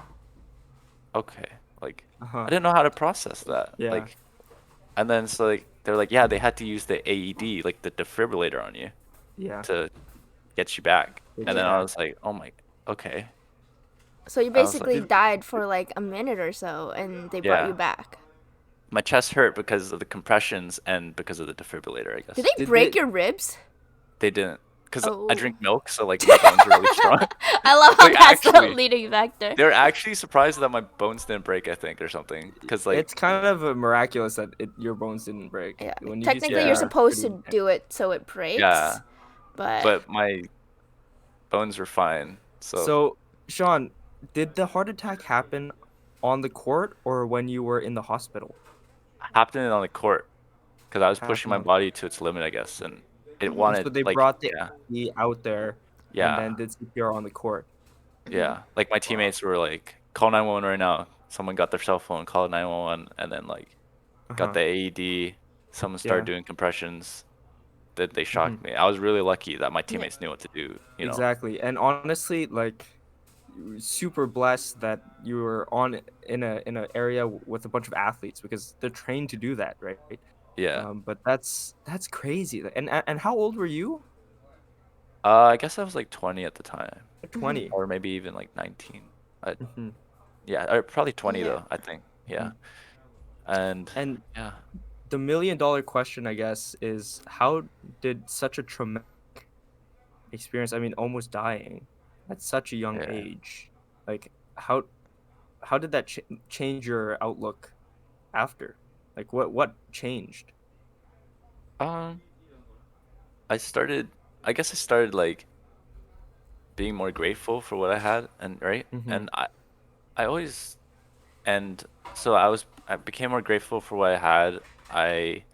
"Oh, okay." Like I
Uh-huh.
didn't know how to process that.
Yeah.
Like, and then so like they're like, "Yeah, they had to use the AED, like the defibrillator on you
Yeah.
to get you back."
Get
And
you
then I
Yeah.
back.
was like, "Oh my, okay."
So you
I was like,
basically
Did
died for like a minute or so, and they brought you
"Yeah."
back.
My chest hurt because of the compressions and because of the defibrillator, I
Did
guess.
they
did
break
they
your ribs?
They didn't, because I
Oh.
drink milk, so like my bones are really strong.
I love how
Like
that's the
actually,
leading factor.
they're actually surprised that my bones didn't break, I think, or something. Because like,
it's kind of miraculous that your bones didn't break.
Yeah.
When you do
Technically,
say
you're
that,
yeah,
that's
supposed
pretty.
to do it so it breaks,
yeah,
but
but my bones were fine. So
So, Sean, did the heart attack happen on the court or when you were in the hospital?
I hopped in on the court because I was pushing
Happened
my
on.
body to its limit, I guess, and it
Mhm.
And so
wanted
they
like
brought the
yeah,
AED out there and
yeah,
then did CPR on the court.
Mhm.
yeah. Like my
Wow.
teammates were like, "Call 911 right now." Someone got their cell phone, called 911, and then like got
Uh-huh.
the AED. Someone started
Yeah.
doing compressions. Then they
Mm-hmm.
shocked me. I was really lucky that my
Yeah.
teammates knew what to do.
Exactly. And honestly, like, super blessed that you were on in a area with a bunch of athletes because they're trained to do that, right?
Yeah.
But that's crazy. And how old were you?
I guess I was like 20 at the time,
20.
or maybe even like 19. I,
Hmm.
yeah, or probably 20
Yeah.
though, I think.
Hmm.
Yeah. And
And
yeah,
the million-dollar question, I guess, is how did such a traumatic experience, I mean, almost dying at such a young
yeah.
age, like how did that change your outlook after? Like what changed?
Um, I started, I guess I started like being more grateful for what I had, and right,
Mm-hmm.
and I always, and so I became more grateful for what I had. I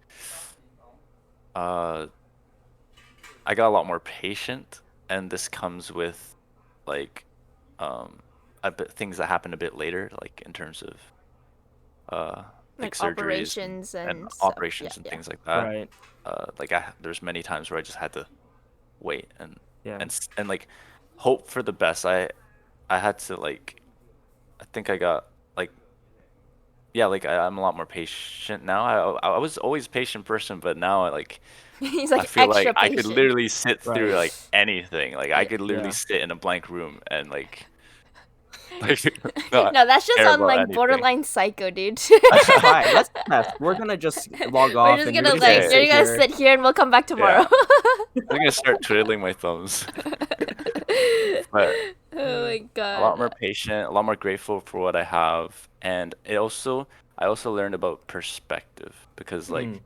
uh I got a lot more patient, and this comes with like um a bit things that happened a bit later, like in terms of uh
Like
like surgeries
operations
and
and stuff. Yeah,
operations and
yeah.
things like that.
Right.
Like there's many times where I just had to wait
Yeah.
and like hope for the best. I had to like I think I got like yeah, like I'm a lot more patient now. I was always a patient person, but now
He's
I
like
feel like
extra
I could
patient.
literally sit through
Right.
like anything. Like I
Yeah.
could literally
Yeah.
sit in a blank room and like not
No, that's just
care
on
about
like
anything.
borderline psycho, dude.
All right, let's test. We're gonna just log
We're
off
just
and you're
gonna
just gonna
like
Okay,
you're
sit
gonna
here.
sit here and we'll come back tomorrow.
yeah. I'm gonna start twiddling my thumbs. But
Oh my
a lot
god.
more patient, a lot more grateful for what I have, and I also learned about perspective because
Mm,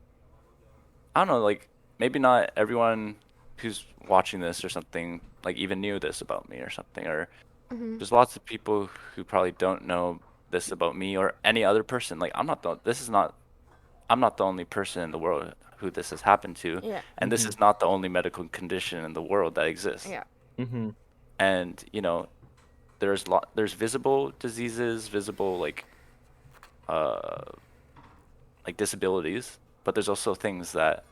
I don't know, like maybe not everyone who's watching this or something like even knew this about me or something, or
Hmm.
there's lots of people who probably don't know this about me or any other person. Like I'm not the only person in the world who this has happened to,
Yeah.
and this
mm-hmm.
is not the only medical condition in the world that exists.
Yeah.
Mm-hmm.
And there's visible diseases, visible uh like disabilities, but there's also things that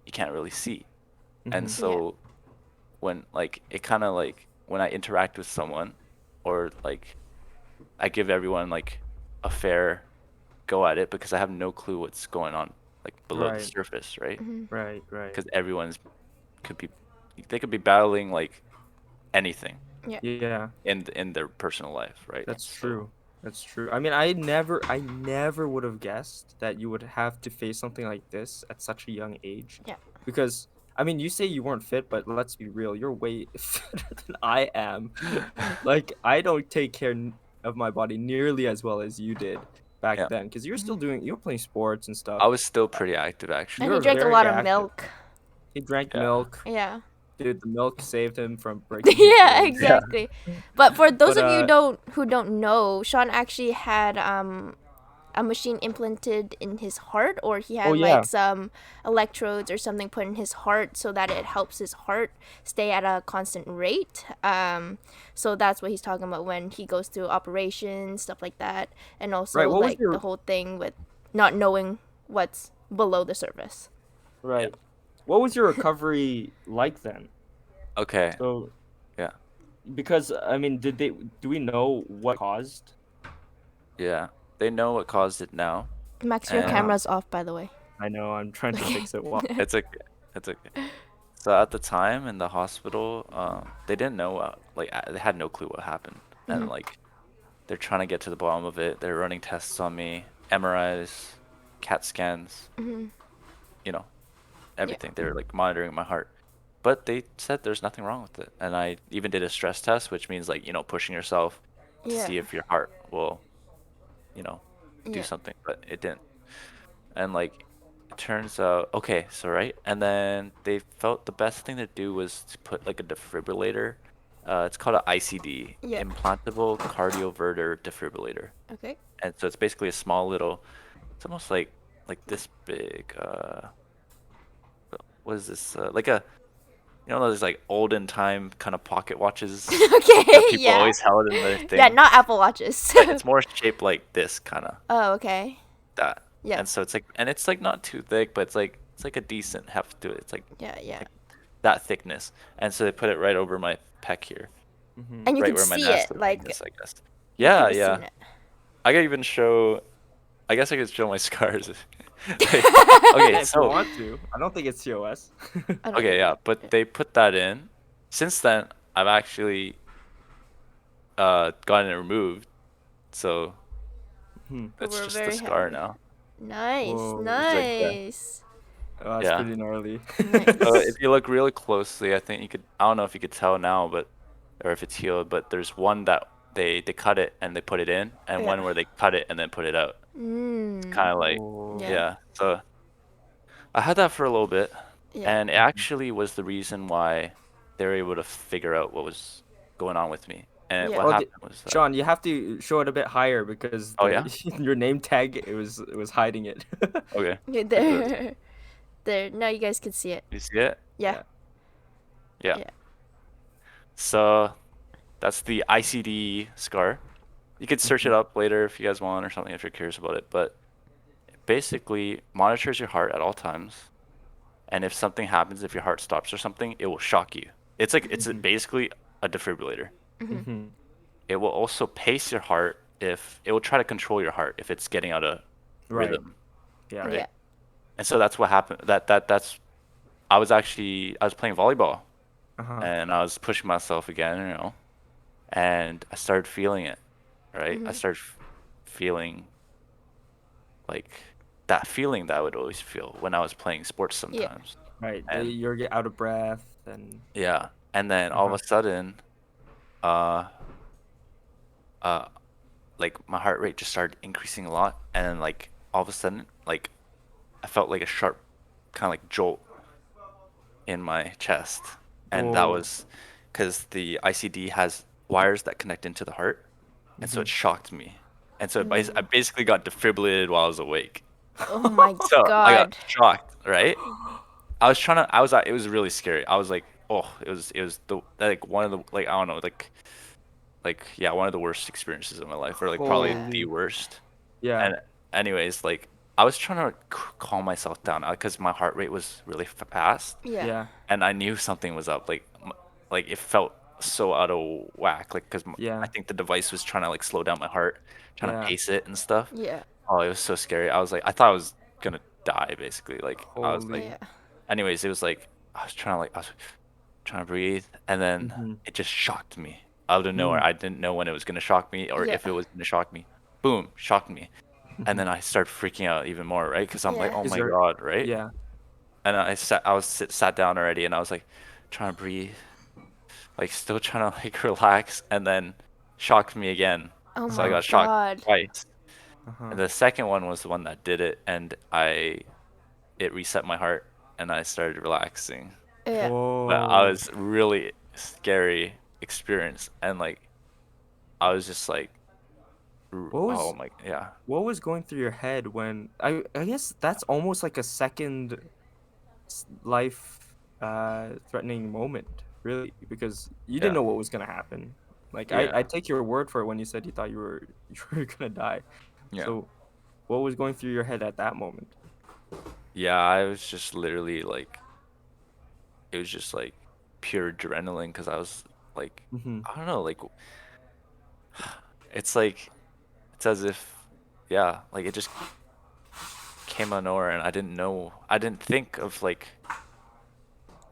you can't really see. And
Mm-hmm.
Yeah.
so when like it kind of like when I interact with someone or like I give everyone like a fair go at it because I have no clue what's going on like below the
Right.
surface, right?
Hmm.
Right. Right.
Because everyone's could be they could be battling like anything
Yeah.
Yeah.
in their personal life, right?
That's
So
true. That's true. I mean, I never would have guessed that you would have to face something like this at such a young age.
Yeah.
Because, I mean, you say you weren't fit, but let's be real, you're way fitter than I am. Like, I don't take care of my body nearly as well as you did back
yeah,
then. Because
Hmm.
you're playing sports and
I
stuff.
was still
Uh,
pretty active
And
actually.
he
You're
drank a
very
lot of
active.
milk.
He drank
Yeah.
milk.
Yeah.
Dude, the milk saved him from breaking his
Yeah,
ribs.
Yeah.
exactly. But for those
But
of you don't who don't know, Sean actually had a machine implanted in his heart, or he
oh
had
yeah,
like some electrodes or something put in his heart so that it helps his heart stay at a constant rate. So that's what he's talking about when he goes through operations, stuff like that, and
right.
also
What was
like the
your
whole thing with not knowing what's below the surface.
Yeah.
right? What was your recovery like then?
Okay.
So
Yeah.
because I mean, do we know what caused?
Yeah. They know what caused it now,
Max, your
and
camera's off, by the way.
I know I'm trying to
Okay.
fix it. Well,
it's okay. It's okay. So at the time in the hospital, they didn't know they had no clue what happened, and
Hmm.
like they're trying to get to the bottom of it. They're running tests on me, MRIs, CAT scans,
Hmm.
you know,
Yeah.
everything. They were like monitoring my heart, but they said there's nothing wrong with it. And I even did a stress test, which means like pushing yourself to
Yeah.
see if your heart will you know do
Yeah.
something, but it didn't. And like it turns out okay, so right, and then they felt the best thing to do was to put like a defibrillator. It's called an ICD,
Yeah.
implantable cardioverter defibrillator,
Okay.
and so it's basically a small little, it's almost like this big. What is this? Like a those like olden time kind of pocket watches
Okay.
that people
Yeah.
always held in their
Yeah.
thing.
Not Apple Watches.
But it's more shaped like this kind of
Oh. Okay.
that,
Yeah.
and so it's like, and it's like not too thick, but it's like a decent heft to it. It's
Yeah. Yeah.
like that thickness, and so they put it right over my pec here,
And you
right
could
where my
see
nest
it,
opening
like
is, I guess.
you could
Yeah,
have
yeah.
seen it.
I could even show. I guess I could show my scars. Like, okay,
Yeah, if you
so
want to. I don't think it's COS.
I don't
okay,
think
yeah,
it.
but they put that in. Since then, I've actually gotten it removed, so it's
We're
just a
very
scar
happy.
now.
Nice,
Whoa.
It's like
nice,
Oh, that's
yeah.
pretty gnarly.
So if
nice.
you look really closely, I think you could. I don't know if you could tell now, but or if it's healed, but there's one that they cut it and they put it in, and
Yeah.
one where they cut it and then put it out.
Mm.
Kind of like
Whoa.
Yeah.
yeah. So I had that for a little bit,
Yeah.
and it actually was the reason why they were able to figure out what was going on with me. And
Yeah.
what
Oh,
happened was that.
Sean, you have to show it a bit higher because
Oh
the
yeah.
your name tag it was hiding it.
Okay.
Okay,
Like this.
there. There. Now you guys can see it.
You see it?
Yeah.
Yeah.
Yeah.
Yeah.
So that's the ICD scar. You could search it up later if you guys want or something if you're curious about it. But it basically monitors your heart at all times. And if something happens, if your heart stops or something, it will shock you. It's like it's basically a defibrillator.
Mm-hmm.
It will also pace your heart if it will try to control your heart if it's getting out of
Right.
rhythm.
Yeah.
Right.
Yeah.
And so that's what happened. That's I was playing volleyball
Uh-huh.
and I was pushing myself again, and I started feeling it, right? I started feeling like that feeling that I would always feel when I was playing sports
Yeah.
sometimes.
Right.
And
You're get out of breath and
yeah, and then all of
uh-huh.
a sudden, uh, uh, like my heart rate just started increasing a lot, and then like all of a sudden, like I felt like a sharp kind of like jolt in my chest, and that
Whoa.
was because the ICD has wires that connect into the heart, and so it shocked me, and so I basically got defibrillated while I was awake.
Oh my
So I got
god.
shocked, right? It was really scary. I was like, oh, it was the like one of the like I don't know like yeah, one of the worst experiences of my life, or like probably the
Holy.
worst.
Yeah.
And anyways, like I was trying to calm myself down because my heart rate was really fast,
Yeah.
Yeah.
and I knew something was up. Like it felt so out of whack. Like because I
Yeah.
think the device was trying to like slow down my heart, trying to
Yeah.
pace it and stuff.
Yeah.
Oh, it was so scary. I thought I was gonna die basically. Like I was like,
Holy.
Yeah.
anyways, it was like I was trying to breathe, and then
Mm-hmm.
it just shocked me out of nowhere. I didn't know when it was gonna shock me or
Yeah.
if it was gonna shock me. Boom, shocked me, and then I started freaking out even more, right? Because I'm like,
Yeah.
oh
Is
my
there
god, right?
yeah.
And sat down already, and I was like trying to breathe, like still trying to like relax, and then shocked me again.
Oh
So I
my
got shocked
god.
twice.
Uh-huh.
And the second one was the one that did it, and it reset my heart, and I started relaxing.
Yeah.
But I
Whoa.
was really scary experience, and like I was just like,
What
oh
was
my, yeah,
what was going through your head when I guess that's almost like a second life threatening moment, really, because you didn't
yeah,
know what was gonna happen. Like I
yeah,
take your word for it when you said you thought you were you were gonna die.
yeah,
So what was going through your head at that moment?
yeah. I was just literally like, it was just like pure adrenaline because I was like,
Mm-hmm.
I don't know, like it's like it's as if, yeah, like it just came out of nowhere, and I didn't think of like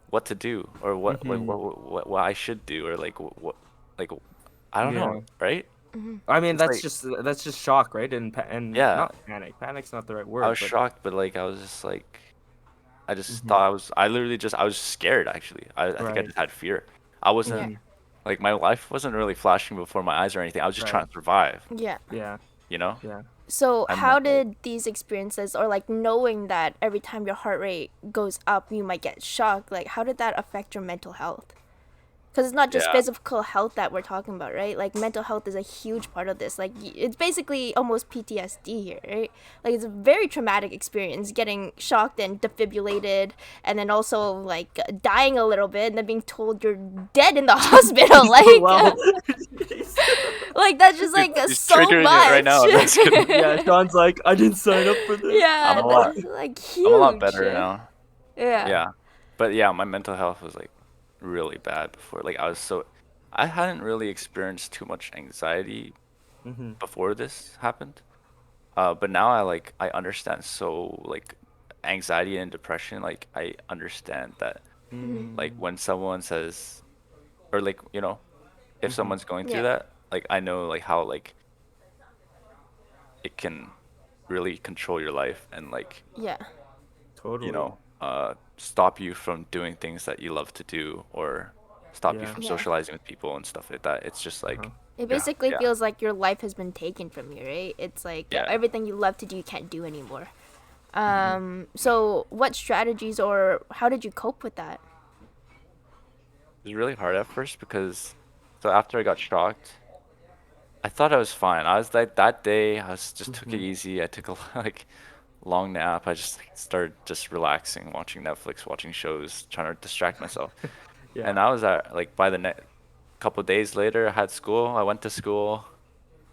what to do or
Mm-hmm.
what I should do or like what like I don't
Yeah.
know, right?
I mean
It's like
that's just shock, right? And
yeah,
not panic. Panic's not the right
I
word,
was
but
shocked, but like I was just like I just
mm-hmm.
thought I literally just I was scared actually. I think I
Right.
just had fear. I wasn't
Yeah.
Mm-hmm.
like my life wasn't really flashing before my eyes or anything. I was just
Right.
trying to survive,
Yeah.
Yeah.
you know?
Yeah.
So,
And then
how
like
did these experiences, or like knowing that every time your heart rate goes up, you might get shocked, like, how did that affect your mental health? Because it's not just
yeah,
physical health that we're talking about, right? Like, mental health is a huge part of this. Like, it's basically almost PTSD here, right? Like, it's a very traumatic experience getting shocked and defibrillated, and then also, like, dying a little bit, and then being told you're dead in the hospital.
Well,
Like, that's just,
dude,
like,
he's
so
triggering it right
much.
now. That's good.
yeah, Sean's like, I didn't sign up for this.
Yeah,
I'm a lot
that's like
I'm a lot
huge.
better now.
Yeah.
Yeah. But yeah, my mental health was like really bad before. Like I was so I hadn't really experienced too much anxiety
Mm-hmm.
before this happened. But now I understand so like anxiety and depression, like I understand that like
Mm.
when someone says or like, if
Mm-hmm.
someone's going through
Yeah.
that, like I know like how like it can really control your life and like,
Yeah.
Totally.
stop you from doing things that you love to do or stop you
Yeah.
from
Yeah.
socializing with people and stuff like that. It's just
Uh-huh.
like,
It
yeah,
basically
yeah,
feels like your life has been taken from you, right? It's like
yeah.
everything you love to do you can't do anymore.
Mm-hmm.
So what strategies or how did you cope with that?
It was really hard at first because so after I got shocked, I thought I was fine. I was like that day, I was just took it
Mm-hmm.
easy. I took a like long nap. I just like, started just relaxing, watching Netflix, watching shows, trying to distract myself.
Yeah.
And I was at like by the next couple days later, I had school. I went to school,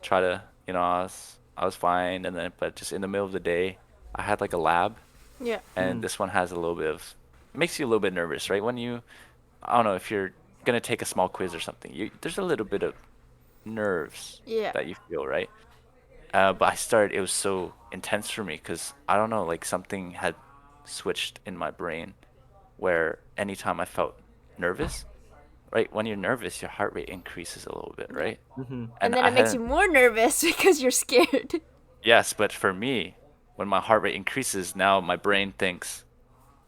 try to, I was fine. And then, but just in the middle of the day, I had like a lab,
Yeah.
and
Mm-hmm.
this one has a little bit of, makes you a little bit nervous, right? When you, I don't know, if you're gonna take a small quiz or something, there's a little bit of nerves
Yeah.
that you feel, right? But it was so intense for me because I don't know, like something had switched in my brain where anytime I felt nervous, right? When you're nervous, your heart rate increases a little bit,
Yeah.
right?
Mm-hmm.
And
And
then
I
it makes you
hadn't,
more nervous because you're scared.
yes, but for me, when my heart rate increases, now my brain thinks,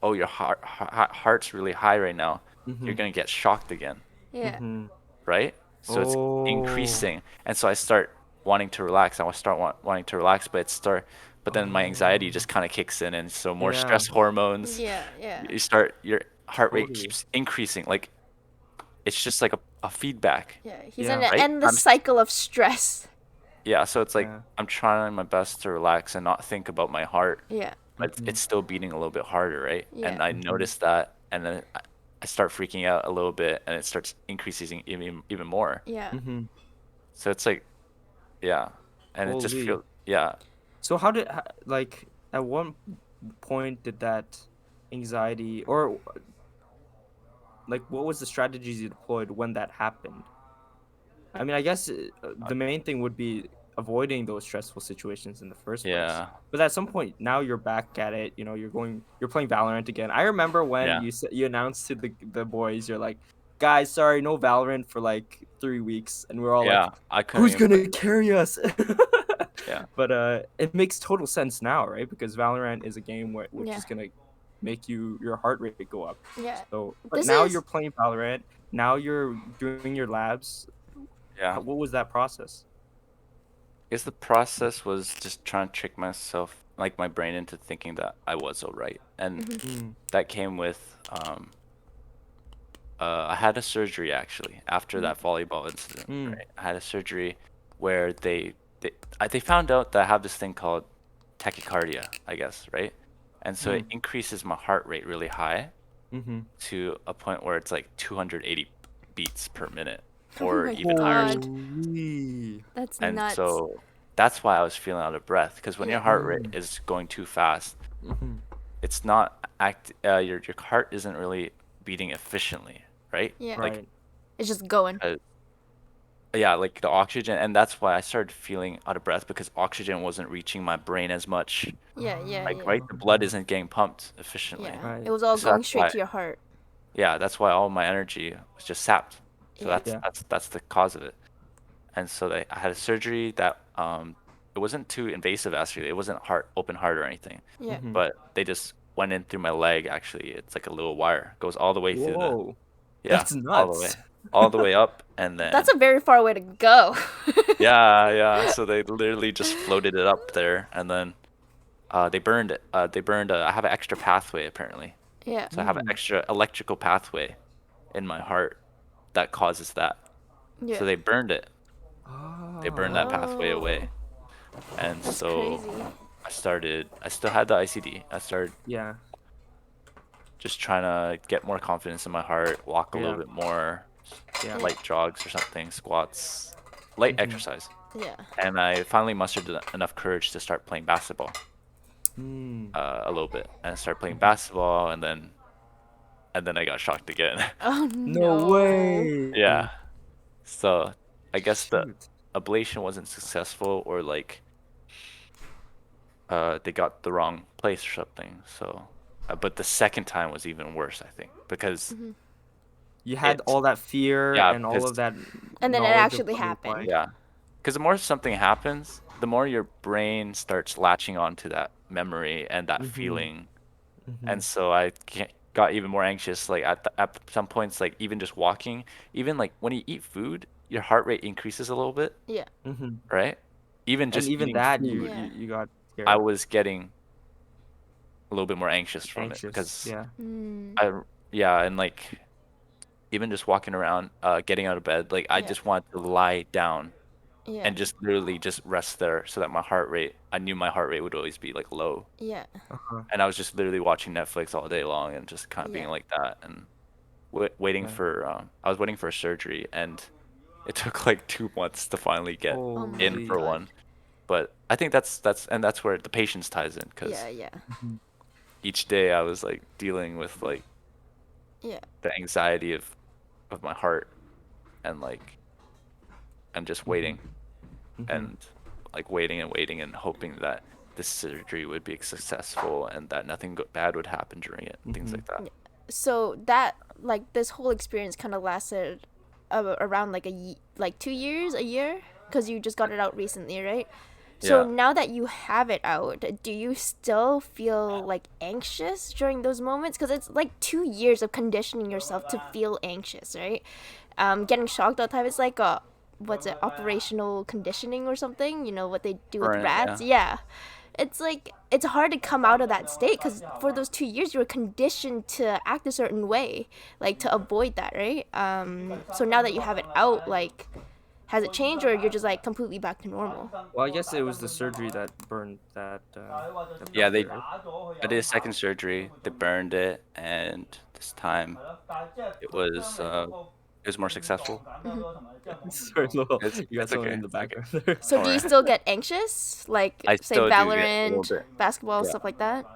oh, your heart's really high right now. You're
Mm-hmm.
gonna get shocked again,
Yeah.
Mm-hmm.
right? So it's
Oh.
increasing, and so I start wanting to relax. I want to start wanting to relax, but then my anxiety
Oh.
just kind of kicks in, and so more
Yeah.
stress hormones.
Yeah. Yeah.
Your heart rate
Totally.
keeps increasing. Like it's just like a feedback,
Yeah. He's in
Yeah.
an
right?
endless cycle of stress.
Yeah, so it's like
Yeah.
I'm trying my best to relax and not think about my heart,
Yeah.
but
Mm-hmm.
it's still beating a little bit harder, right?
Yeah.
And I
Mm-hmm.
noticed that, and then I start freaking out a little bit, and it starts increasing even more.
Yeah.
Mm-hmm.
So it's like, yeah, and it just
Holy.
feels, yeah,
So like at one point did that anxiety or like what was the strategies you deployed when that happened? I mean, I guess
uh,
the main thing would be avoiding those stressful situations in the first place.
yeah,
But at some point now you're back at it, you're playing Valorant again. I remember when
yeah,
you announced to the boys, you're like, "Guys, sorry, no Valorant for like 3 weeks." And we're all like,
yeah. I couldn't
"Who's
even
going
play.
to carry us?"
Yeah,
But it makes total sense now, right? Because Valorant is a game which
Yeah.
is going to make your heart rate go up.
Yeah.
So, but
This
now you're
is
playing Valorant, now you're doing your labs.
yeah.
What was that process?
I guess the process was just trying to trick myself, like my brain, into thinking that I was all right, and
Mm,
that came with I had a surgery actually after that volleyball incident,
mm,
right? I had a surgery where they found out that I have this thing called tachycardia, I guess, right? And so it
mm,
increases my heart rate really high
mm-hmm.
to a point where it's like 280 beats per minute
oh
or
my
even higher.
god.
Holy.
That's
And
nuts.
so that's why I was feeling out of breath because when your
Yeah.
heart rate
Mm,
is going too fast,
mm-hmm.
it's not your heart isn't really beating efficiently, right?
Yeah.
Like
Right.
It's just going.
uh, yeah, like the oxygen, and that's why I started feeling out of breath because oxygen wasn't reaching my brain as much.
Yeah, yeah,
Like,
yeah.
right, the blood isn't getting pumped efficiently.
Yeah. It
Right.
was all
So
going
that's
straight
why,
to your heart.
yeah, that's why all my energy was just sapped. So
Yeah.
that's
Yeah.
that's that's the cause of it. And so I had a surgery that it wasn't too invasive actually. It wasn't open heart or anything,
Yeah.
Mm-hmm.
but they just went in through my leg actually. It's like a little wire, goes all the way through the,
Whoa.
yeah,
That's
all the
nuts.
way, all the way up, and
That's
then
a very far way to go.
yeah, yeah. So they literally just floated it up there, and then they burned it. They burned. I have an extra pathway apparently,
Yeah.
so I have an
Mm.
extra electrical pathway in my heart that causes that.
Yeah.
So they burned it. They burned that
Ah.
pathway
Oh,
away, and
that's
so
crazy.
I still had the ICD. I started
Yeah.
just trying to get more confidence in my heart, walk a little
Yeah.
bit more,
Yeah.
Yeah.
light jogs or something, squats, light
Mm-hmm.
exercise.
Yeah.
And I finally mustered enough courage to start playing basketball
Mm.
a little bit. And I started playing
Mm-hmm.
basketball, and then I got shocked again.
Oh
No
no.
Yeah.
way.
So I guess the
Shoot.
ablation wasn't successful, or like they got the wrong place or something. So, but the second time was even worse, I think, because
You had
it
all that fear
yeah,
and all
because
of that
And then it
knowledge of
actually
what it was
happened.
like.
yeah, because the more something happens, the more your brain starts latching onto that memory and that
Mm-hmm.
feeling.
Mm-hmm.
And so got even more anxious. Like at some points, like even just walking, even like when you eat food, your heart rate increases a little bit,
Yeah.
Mm-hmm.
right? Even
And
just
even
eating
that,
food,
you got
I
scared,
was getting a little bit more anxious from it
anxious.
because
Yeah.
Mm.
yeah, and like even just walking around, getting out of bed, like I
Yeah.
just wanted to lie down
Yeah.
and just literally just rest there so that I knew my heart rate would always be like low.
Yeah.
Uh-huh.
And I was just literally watching Netflix all day long and just kind of being
Yeah.
like that and waiting
Yeah.
for I was waiting for a surgery, and it took like 2 months to finally get
Oh my
in for
Holy.
god.
one. But I think that's where the patience ties in,
Yeah.
because
Yeah.
Mm-hmm.
each day I was like dealing with like
Yeah.
the anxiety of my heart, and like I'm just
Mm-hmm.
waiting
Mm-hmm.
and like waiting and waiting and hoping that this surgery would be successful and that nothing bad would happen during it and things
Mm-hmm.
like that.
So that like this whole experience kind of lasted around like like 2 years, a year, because you just got it out recently, right? So
Yeah.
now that you have it out, do you still feel like anxious during those moments? Because it's like 2 years of conditioning yourself to feel anxious, right? Getting shocked all the time. It's like a what's it, operational conditioning or something? You know what they do with
Burn it,
rats?
yeah.
Yeah, it's like it's hard to come out of that state because for those 2 years you were conditioned to act a certain way, like to avoid that, right? So now that you have it out, like, has it changed or you're just like completely back to normal?
Well, I guess it was the surgery that burned that
Yeah,
fear, right?
I did a second surgery. They burned it, and this time it was uh it was more successful.
Sorry, Lowell, you got
It's
someone
okay.
in the
It's okay.
background there.
So
Don't
do you
worry.
still get anxious, like
I
say
still do get a little
Valorant,
bit.
basketball,
Yeah.
stuff like that?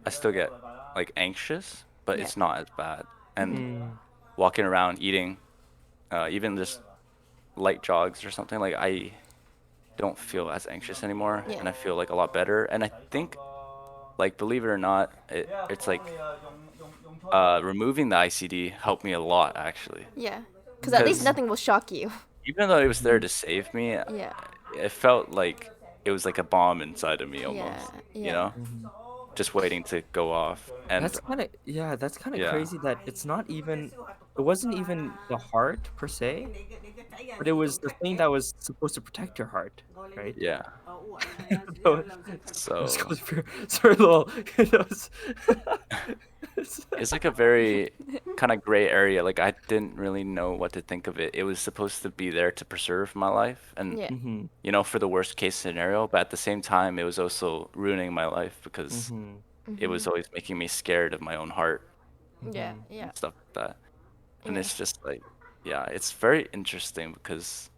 I still get like anxious, but
Yeah.
it's not as bad. And
Mm.
walking around, eating, even just light jogs or something, like I don't feel as anxious anymore,
Yeah.
and I feel like a lot better. And I think, like, believe it or not, it's like removing the ICD helped me a lot actually,
Yeah. Because at least
because
Mm.
nothing will shock you.
even though it was there
Mhm.
to save me,
Yeah.
it felt like it was like a bomb inside of me
Yeah.
almost, you
Yeah.
know,
Mhm.
just waiting to go off. And
That's kind of yeah, that's kind of
yeah,
crazy that it's not even it wasn't even the heart per se, but it was the thing that was supposed to protect your heart, right?
yeah.
So, let's
So
go for sorry, Lowell. It was-
it's like a very kind of gray area. Like I didn't really know what to think of it. It was supposed to be there to preserve my life and,
Yeah.
Mhm.
for the worst case scenario, but at the same time, it was also ruining my life because
Mhm.
it was
Mhm.
always making me scared of my own heart
Yeah.
Mhm.
Yeah.
and stuff like that. And
Yeah.
it's just like, yeah, it's very interesting because,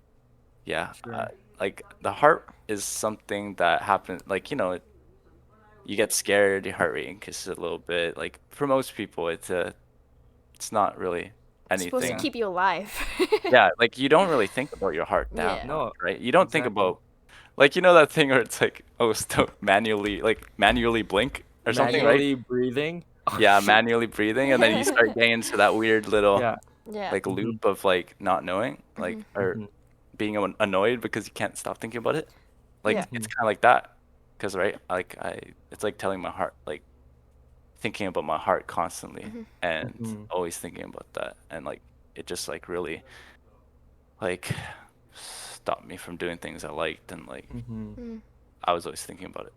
yeah,
Sure.
like the heart is something that happens, like, you get scared, your heart rate increases a little bit. Like for most people, it's not really
It's supposed to
Yeah.
anything.
keep you alive.
Yeah, like you don't really think about your heart that
Yeah.
much,
No,
right? You don't think
exactly.
about, like, that thing where it's like, oh, still manually blink or something,
Yeah.
right?
Manually breathing. Oh
Yeah,
shoot.
manually breathing, and then you start getting into that weird little
Yeah.
Yeah.
like
Mhm.
loop of like not knowing,
Mhm.
like, or
Mhm.
being annoyed because you can't stop thinking about it. Like
Yeah.
it's
Mhm.
kind of like that, because right, like it's like telling my heart, like thinking about my heart constantly
Mhm.
and
Mhm.
always thinking about that, and like it just like really like stopped me from doing things I liked, and like
Mhm.
Mm.
I was always thinking about it.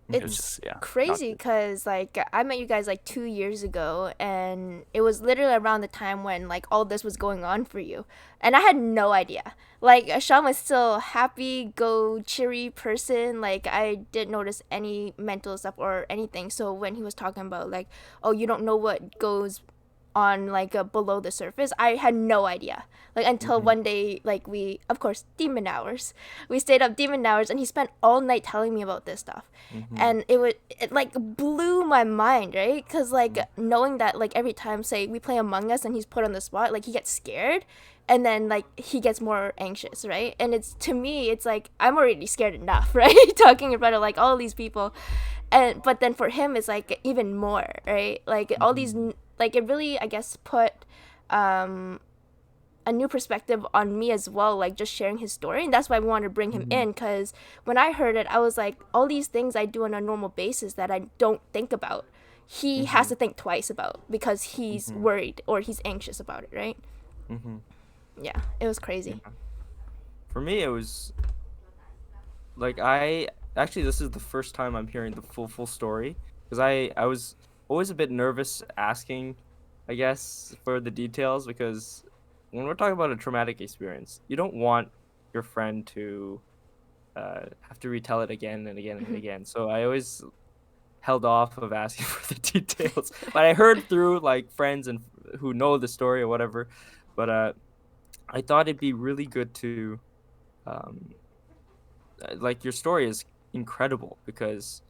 It was
Mhm.
just
It's
yeah, not
crazy
good.
because like I met you guys like 2 years ago, and it was literally around the time when like all this was going on for you, and I had no idea. Like Sean was still happy, go cheery person. Like I didn't notice any mental stuff or anything. So when he was talking about like, oh, you don't know what goes on like below the surface. I had no idea. Like until one day, like we, of course, demon hours. We stayed up demon hours, and he spent all night telling me about this stuff, and it like blew my mind, right? Because like knowing that like every time, say we play Among Us and he's put on the spot, like he gets scared, and then like he gets more anxious, right? And it's, to me, it's like I'm already scared enough, right? Talking in front of like all these people, and but then for him it's like even more, right? Like all these like it really, I guess, put a new perspective on me as well, like just sharing his story. And that's why we wanted to bring him in, because when I heard it, I was like, all these things I do on a normal basis that I don't think about, he has to think twice about, because he's worried or he's anxious about it, right? Yeah, it was crazy.
For me, it was like, I actually, this is the first time I'm hearing the full story, because I was always a bit nervous asking, I guess, for the details, because when we're talking about a traumatic experience, you don't want your friend to have to retell it again and again and again. So I always held off of asking for the details. But I heard through like friends and who know the story or whatever. But I thought it'd be really good to, um, like, your story is incredible, because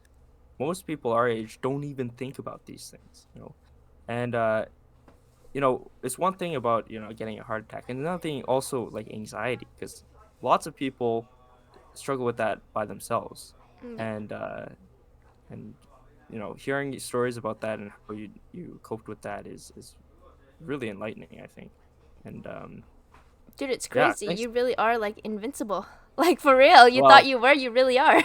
most people our age don't even think about these things, you know. And it's one thing about, getting a heart attack, and another thing also, like, anxiety, because lots of people struggle with that by themselves. And and hearing stories about that and how you coped with that is really enlightening, I think. And
Dude, it's
yeah,
crazy.
thanks.
You really are like invincible. Like for real, you
Well,
thought you were, you really are.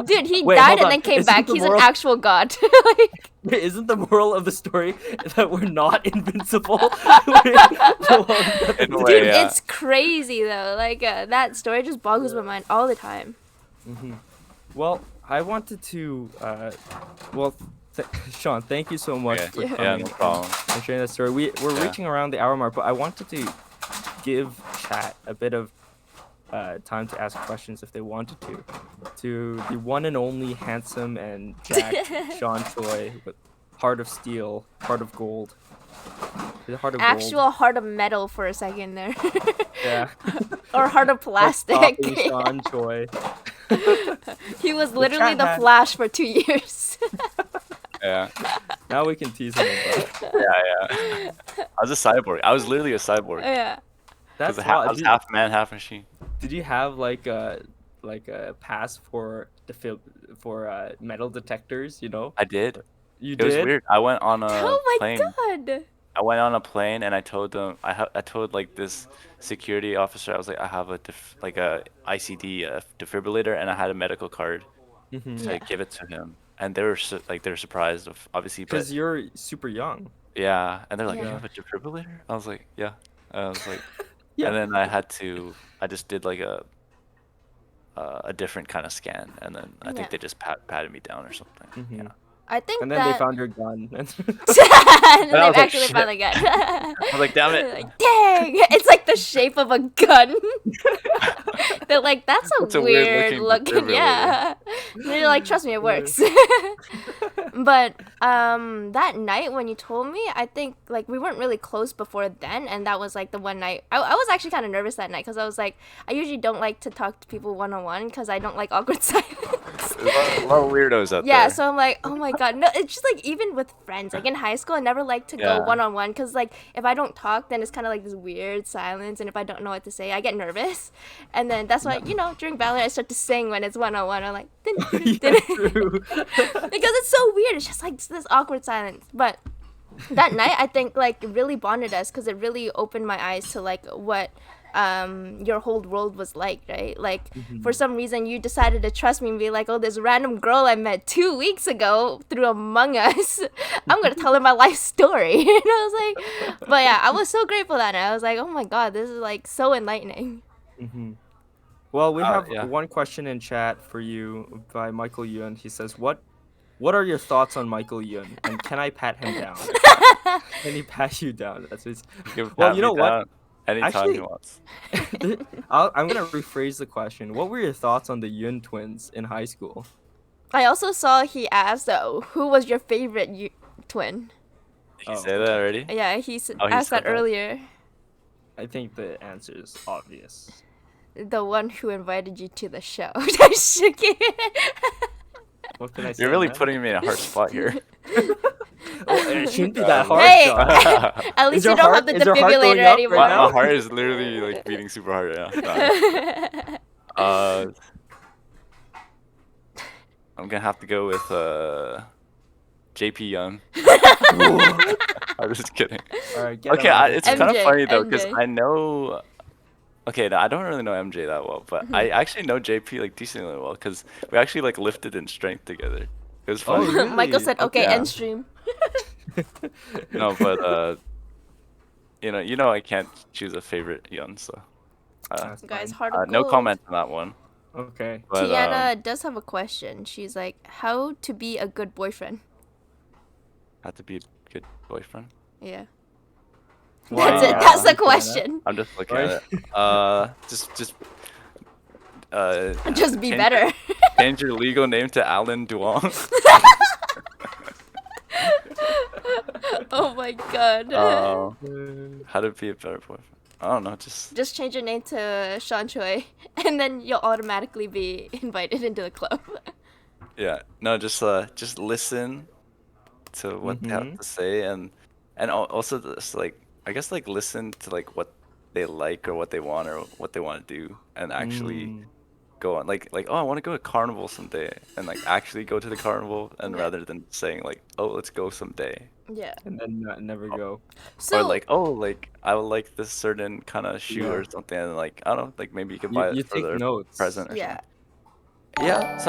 Dude, he
wait,
died
hold
and
on.
then came
Isn't
back.
the
He's an
moral
actual god. Like,
Wait, isn't the moral of the story that we're not invincible?
In a way,
dude,
yeah.
it's crazy though. Like that story just boggles my mind all the time.
Well, I wanted to, Sean, thank you so much
Okay.
for
Yeah,
coming
no problem.
and sharing that story. We're
Yeah.
reaching around the hour mark, but I wanted to give chat a bit of time to ask questions if they wanted to the one and only handsome and jacked Sean Choi with heart of steel, heart of gold. Is it heart of gold?
Actual heart of metal for a second there.
Yeah.
Or heart of
What's
plastic.
stopping Sean Choi?
He was literally
chat
the
hat.
Flash for 2 years.
Yeah.
Now we can tease him about it.
Yeah. I was a cyborg. I was literally a cyborg.
Yeah.
That's
I
wild.
was half man, half machine.
Did you have like a pass for metal detectors?
I did.
You
It was
did?
weird. I went on a
Oh my
plane.
god.
I went on a plane and I told them I told like this security officer, I was like, I have a ICD defibrillator, and I had a medical card to
Yeah.
give it to him, and they were they were surprised of obviously, but
Because you're super young.
yeah, and they're like, you
Yeah.
have a defibrillator? I was like, yeah. I was like,
Yeah.
and then I just did like a different kind of scan, and then I think
Yeah.
they just patted me down or something. Yeah.
I think
And then
that
they found your gun.
and
I
they've
was like,
actually
"Shit."
found a gun.
I was like, damn it.
Like, dang! It's like the shape of a gun. They're like, that's
That's a
weird
weird-looking
looking.
defibrillator.
Yeah. And they're like, trust me, it works. But that night when you told me, I think like we weren't really close before then, and that was like the one night I was actually kind of nervous that night, because I was like, I usually don't like to talk to people one-on-one because I don't like awkward silence.
There's a lot of weirdos out
Yeah,
there.
so I'm like, oh my god, no, it's just like even with friends, like in high school, I never like to go
Yeah.
one-on-one, because like if I don't talk, then it's kind of like this weird silence, and if I don't know what to say, I get nervous, and then that's why during Valorant I start to sing when it's one-on-one. I'm like, din, din, din,
Yeah,
din.
true.
Because it's so weird. It's just like this awkward silence. But that night, I think like it really bonded us, because it really opened my eyes to like what your whole world was like, right? Like for some reason you decided to trust me and be like, oh, this random girl I met 2 weeks ago through Among Us, I'm gonna tell her my life story. And I was like, but yeah, I was so grateful that night. I was like, oh my god, this is like so enlightening.
Well, we have
yeah.
one question in chat for you by Michael Yun. He says, "What are your thoughts on Michael Yun? And can I pat him down? Can he pat you down?" That's his.
You can
Well,
pat
you
me
know what?
down anytime
Actually-
he wants.
I'm gonna rephrase the question. What were your thoughts on the Yun twins in high school?
I also saw he asked, who was your favorite twin?
He said that already?
Yeah, he
Oh, he
asked
said
that earlier.
I think the answer is obvious.
The one who invited you to the show. Just kidding.
What can I say?
You're really
man?
putting me in a hard spot here.
Oh, it shouldn't be that hard,
Hey,
Sean.
at least
your
you don't
heart-
have the
is your heart going
defibrillator
up
anymore.
right now?
My heart is literally like beating super hard right now. I'm gonna have to go with JP Young. I'm just kidding.
All right, get
Okay,
him out of
it's
here.
kind of
MJ,
funny though because
MJ.
I know. Okay, no, I don't really know MJ that well, but I actually know JP like decently well because we actually like lifted in strength together. It was
Oh,
funny.
really?
Michael said, "Okay,
Yeah.
end stream."
No, but you know I can't choose a favorite Young, so
That's
Guys,
fine.
heart of
no
gold.
comment on that one.
Okay.
But
Tiana does have a question. She's like, "How to be a good boyfriend?"
have to be a good boyfriend.
Yeah.
Wow.
That's it.
Wow.
That's the
Tiana.
question.
I'm just looking
Right.
at it.
Just be
change-
better.
Change your legal name to Alan Duong.
Oh my god.
How to be a better boyfriend? I don't know.
Just change your name to Sean Choy, and then you'll automatically be invited into the club.
Yeah. No, just listen to what they have to say, and also just like I guess like listen to like what they like or what they want or what they want to do, and actually go on like oh I want to go to carnival someday, and like actually go to the carnival, and
Yeah.
rather than saying like oh let's go someday,
Yeah.
And then never go.
So
or like oh like I would like this certain kind of shoe or something, and like I don't know like maybe you could buy
You
it for
take
their
notes.
present or
yeah.
something.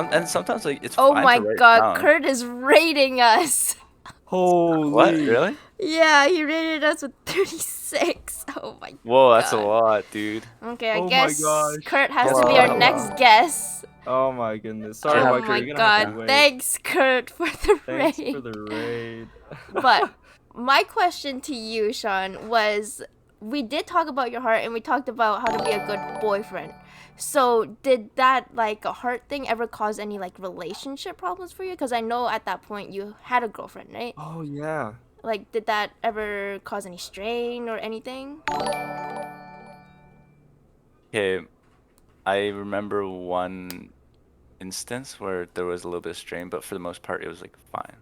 Yeah, sometimes like it's
Oh
fine
my
to write
god,
down.
Kurt is rating us.
Holy.
What, really?
Yeah, he rated us with 36. Oh my
Whoa, that's a
God.
lot, dude.
Okay, I
Oh my
guess
gosh.
Kurt has
Hello,
to be our
hello.
next guest.
Oh my goodness. Sorry
Oh
about
my
Kurt. You're gonna have to
god.
wait.
Thanks, Kurt, for the
Thanks
raid.
for the raid.
But my question to you, Sean, was we did talk about your heart and we talked about how to be a good boyfriend. So did that like a heart thing ever cause any like relationship problems for you? Because I know at that point you had a girlfriend, right?
Oh yeah.
Like, did that ever cause any strain or anything?
Okay, I remember one instance where there was a little bit of strain, but for the most part, it was like fine.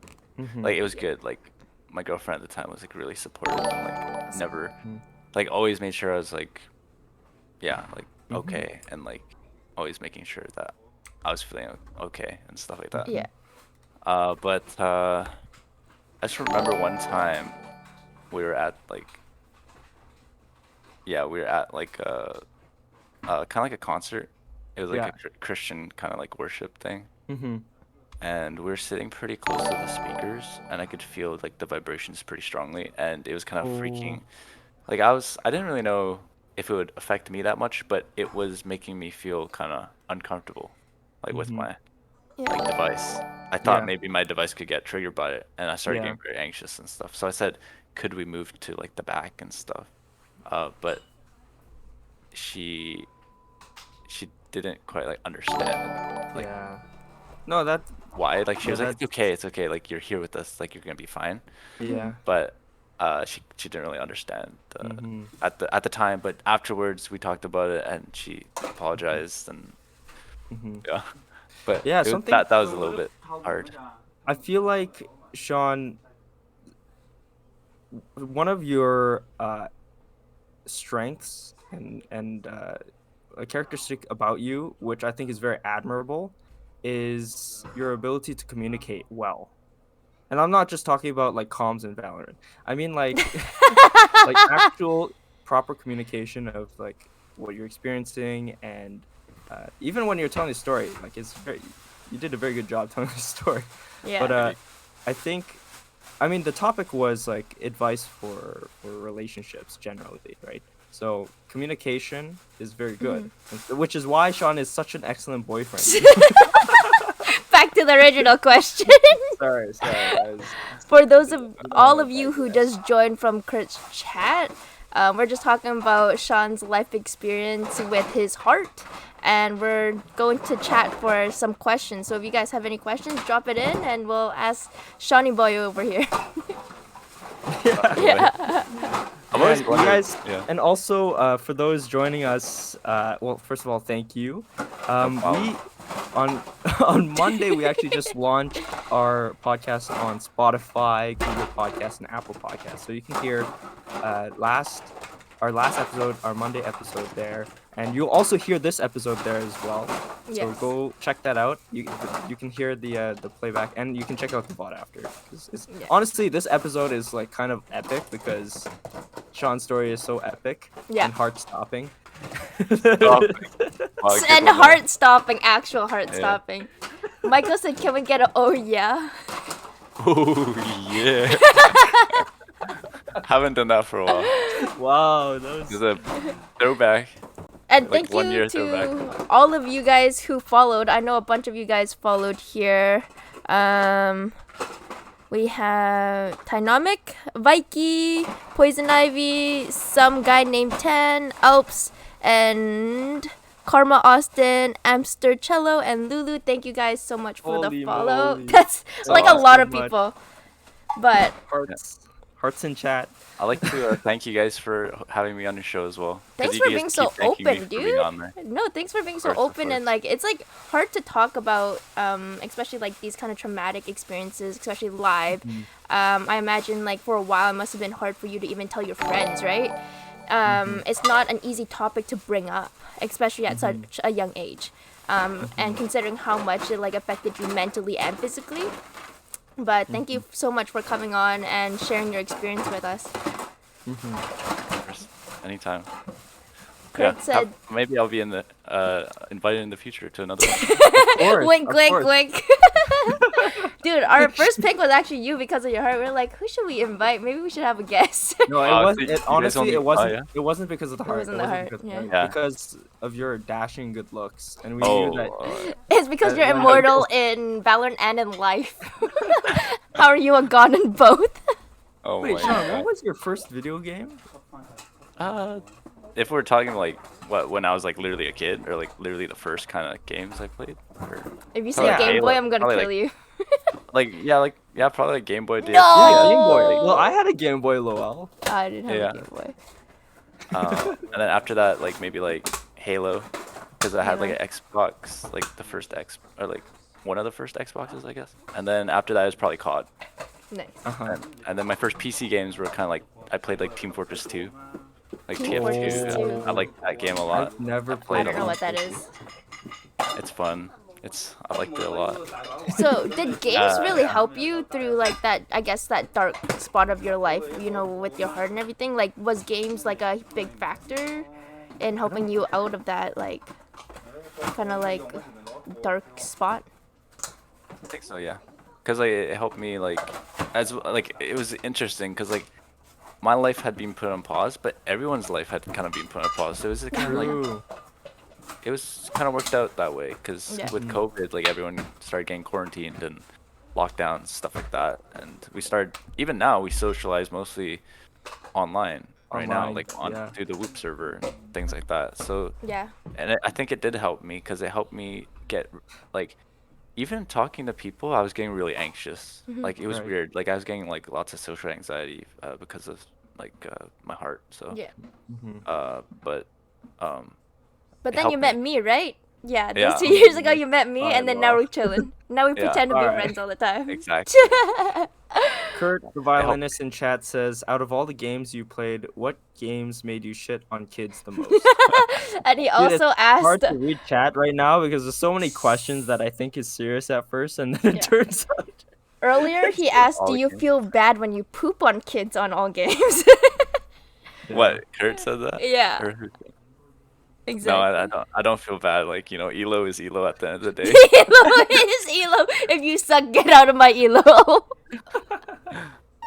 Like it was good. Like my girlfriend at the time was like really supportive and like never, like always made sure I was like, yeah, like okay, and like always making sure that I was feeling okay and stuff like that.
Yeah.
But I just remember one time we were at like, yeah, we were at like kind of like a concert. It was like
Yeah.
a Christian kind of like worship thing.
Mm-hmm.
And we were sitting pretty close to the speakers, and I could feel like the vibrations pretty strongly, and it was kind of freaking. Like I didn't really know if it would affect me that much, but it was making me feel kind of uncomfortable, like with my like device. I thought
Yeah.
maybe my device could get triggered by it, and I started
Yeah.
getting very anxious and stuff. So I said, could we move to like the back and stuff? But she didn't quite like understand like
Yeah. No, that.
why. Like she
Yeah,
was like,
that's-
it's okay, like you're here with us, like you're gonna be fine.
Yeah.
But she didn't really understand
Mhm.
at the time. But afterwards we talked about it, and she apologized, and yeah. But
Yeah,
it was,
something-
that was a little bit hard.
I feel like Sean, one of your strengths and a characteristic about you, which I think is very admirable, is your ability to communicate well. And I'm not just talking about like comms and Valorant. I mean like like actual proper communication of like what you're experiencing, and even when you're telling the story, like you did a very good job telling the story.
Yeah.
But I think, I mean, the topic was like advice for relationships generally, right? So communication is very good, which is why Sean is such an excellent boyfriend.
Back to the original question.
sorry.
For those of all of you who just joined from Kurt's chat, we're just talking about Sean's life experience with his heart, and we're going to chat for some questions. So if you guys have any questions, drop it in, and we'll ask Shawnee Boy over here. Yeah.
I've always
And you
wondered.
guys,
Yeah.
and also for those joining us, well, first of all, thank you.
No problem.
We on on Monday we actually just launched our podcast on Spotify, Google Podcasts, and Apple Podcasts, so you can hear our last episode, our Monday episode there, and you'll also hear this episode there as well. So
Yes.
go check that out. You can hear the playback, and you can check out the VOD after. 'Cause
Yeah.
honestly, this episode is like kind of epic because Sean's story is so epic
Yeah.
and heart stopping.
Oh, wow, good
And
one there.
heart stopping, actual heart stopping. Michael said, "Can we get a oh yeah?"
Oh yeah. Haven't done that for a while.
Wow, that
It's
was
a throwback.
And
Like
thank
1
you
year
to
throwback.
all of you guys who followed. I know a bunch of you guys followed here. We have Tynomic, Vikey, Poison Ivy, some guy named Tan, Alps, and Karma Austin, Amster Cello, and Lulu. Thank you guys so much for the
Holy
follow.
moly.
That's like a
Awesome
lot of
much.
people. But
hearts in chat.
I'd like to thank you guys for having me on your show as well. 'cause
thanks
you
for
guys
being so
keep thanking me
open,
for being
dude.
on there.
No, thanks for being so
Of course, of
open and
course.
like it's like hard to talk about, especially like these kind of traumatic experiences, especially live. I imagine like for a while it must have been hard for you to even tell your friends, right? It's not an easy topic to bring up, especially at such a young age. And considering how much it like affected you mentally and physically. But thank you so much for coming on and sharing your experience with us.
Of course. Anytime.
Kurt said,
maybe I'll be in the invited in the future to another one.
Of course,
wink,
of
wink,
course.
wink. Dude, our first pick was actually you because of your heart. We are like, who should we invite? Maybe we should have a guest.
No, it
Oh,
was.
so you
It,
guys
honestly,
only-
it wasn't.
oh, yeah?
It wasn't because of the heart.
wasn't the heart,
because of
yeah.
the
Yeah.
because of your dashing good looks, and we
Oh,
knew that.
It's because
Uh,
you're
when-
immortal in Valorant and in life. How are you a god in both?
oh
Wait,
my
Sean,
God.
what was your first video game?
If we're talking like when I was like literally a kid, or like literally the first kind of games I played, or
If you say
Yeah,
Game Boy,
Halo.
I'm gonna
Probably,
kill you.
probably like Game Boy. DS.
No!
Yeah, Game Boy.
Oh.
Well, I had a Game Boy Lowell.
I didn't have
Yeah.
a Game Boy.
And then after that, like maybe like Halo, because I had like
Halo.
an Xbox, like the first or like one of the first Xboxes, I guess. And then after that, it was probably COD.
Nice.
Uh-huh.
And then my first PC games were kind of like I played like Team Fortress 2, like
Team Fortress
TF2.
2.
I like that game a lot.
I've never
I
played.
don't
a
know what
Team
that is.
It's fun. I liked it a lot.
So, did games really help you through like that? I guess that dark spot of your life, you know, with your heart and everything. Like, was games like a big factor in helping you out of that like kind of like dark spot?
I think so, yeah. Cause like it helped me like it was interesting because like my life had been put on pause, but everyone's life had kind of been put on pause. So it was kind of like
True.
it was kind of worked out that way because
Yeah.
with COVID, like everyone started getting quarantined and lockdowns, stuff like that, and we started even now we socialize mostly online right now,
Online,
like
yeah.
through the Whoop server and things like that. So
Yeah.
and I think it did help me because it helped me get like even talking to people I was getting really anxious. Like it was
Right.
weird, like I was getting like lots of social anxiety because of like my heart. So
Yeah.
but
But
It
then you
helped
met
me.
me, right? Yeah, those
Yeah.
2 years ago you met me,
Alright,
and then now
well.
we're chilling. Now we
Yeah.
pretend to be
Alright.
friends all the time.
exactly.
Kurt, the violinist in chat, says, "Out of all the games you played, what games made you shit on kids the most?"
And he
Dude,
also
it's
asked,
hard to read chat right now because there's so many questions that I think is serious at first, and then it
Yeah.
turns out.
earlier, he asked,
All
do you
games.
feel bad when you poop on kids on all games?
What Kurt said that?
Yeah.
Or who-
Exactly.
No, I don't. I don't feel bad. Like Elo is Elo at the end of the day.
Elo is Elo. If you suck, get out of my Elo.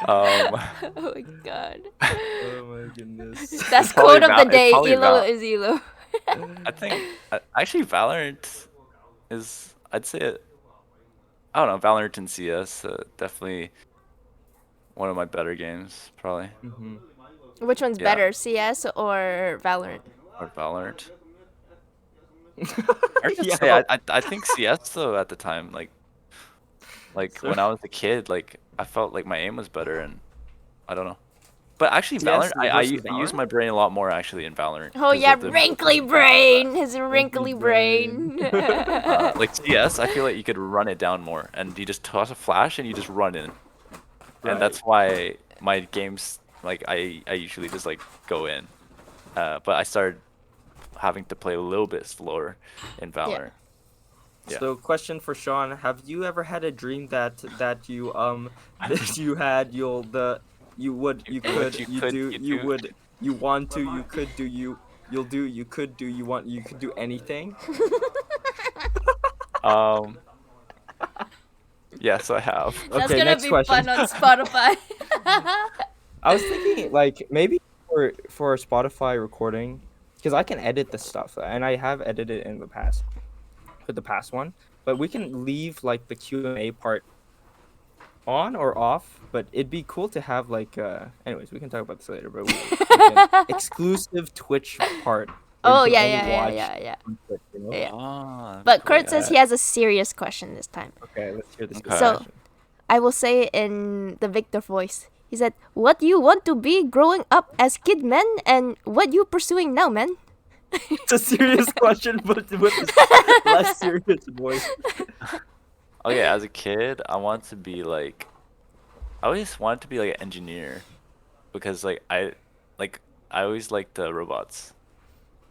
Oh my god.
Oh my goodness.
That's
probably
quote of the
it's
day.
probably
Elo is Elo.
I think actually Valorant is. I'd say it. I don't know. Valorant and CS definitely one of my better games, probably.
Which one's
Yeah.
better, CS or Valorant?
Or Valorant. I should say,
Yo.
I think CS though at the time, like when I was a kid, like I felt like my aim was better and I don't know. But actually,
CS
Valorant, I
versus
use
Valorant?
my brain a lot more actually in Valorant.
Oh
'cause
yeah,
of the
wrinkly brain. His wrinkly brain.
like CS, I feel like you could run it down more, and you just toss a flash and you just run in, and that's why my games like I usually just like go in. But I started having to play a little bit slower in
Yeah.
Valorant. Yeah.
So, question for Sean: have you ever had a dream that you that you had you would you
What
could
you
you
could
do
you
you
do?
would you want to you could do you'll do you could do you want you could do anything?
Um. Yes, I have.
That's
Okay,
gonna
next
be
question.
fun on Spotify.
I was thinking like maybe for a Spotify recording because I can edit the stuff and I have edited in the past with the past one, but we can leave like the Q&A part on or off, but it'd be cool to have like anyways, we can talk about this later, but like an exclusive Twitch part where you
Oh
can
yeah,
only
yeah, yeah,
watch
yeah, yeah.
on Twitch, you know?
Yeah.
Oh, that'd be
But
cool,
Kurt
yeah.
says he has a serious question this time.
Okay, let's hear this.
Okay.
So
Question.
I will say it in the Victor voice. He said, "What you want to be growing up as kid, man, and what you pursuing now, man?"
It's a serious question, but with this less serious voice.
Okay, as a kid, I always wanted to be like an engineer because like I always liked the robots.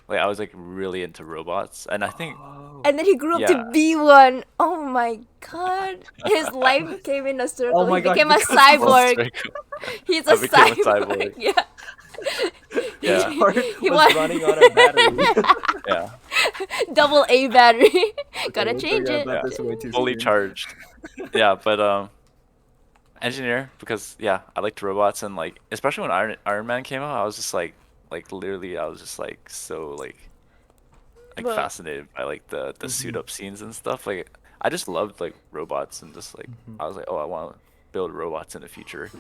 Like I was like really into robots, and I think
Oh.
And then he grew up
Yeah.
to be one. Oh my god. His life came in a circle.
Oh my
he
God,
became a
because
Well,
cyborg.
very cool.
He's
I
a
became a
cyborg.
cyborg.
Yeah.
His
Yeah.
heart
He
was
wa-
running on a battery.
Yeah,
Double A battery. Gotta
let's
change
forget
it.
about
yeah,
this way too
fully
soon.
charged. Yeah, but engineer because yeah, I liked robots and like especially when Iron Man came out, I was just like literally I was just like so like
But
fascinated by like the suit up scenes and stuff. Like I just loved like robots and just like I was like, oh, I want to build robots in the future.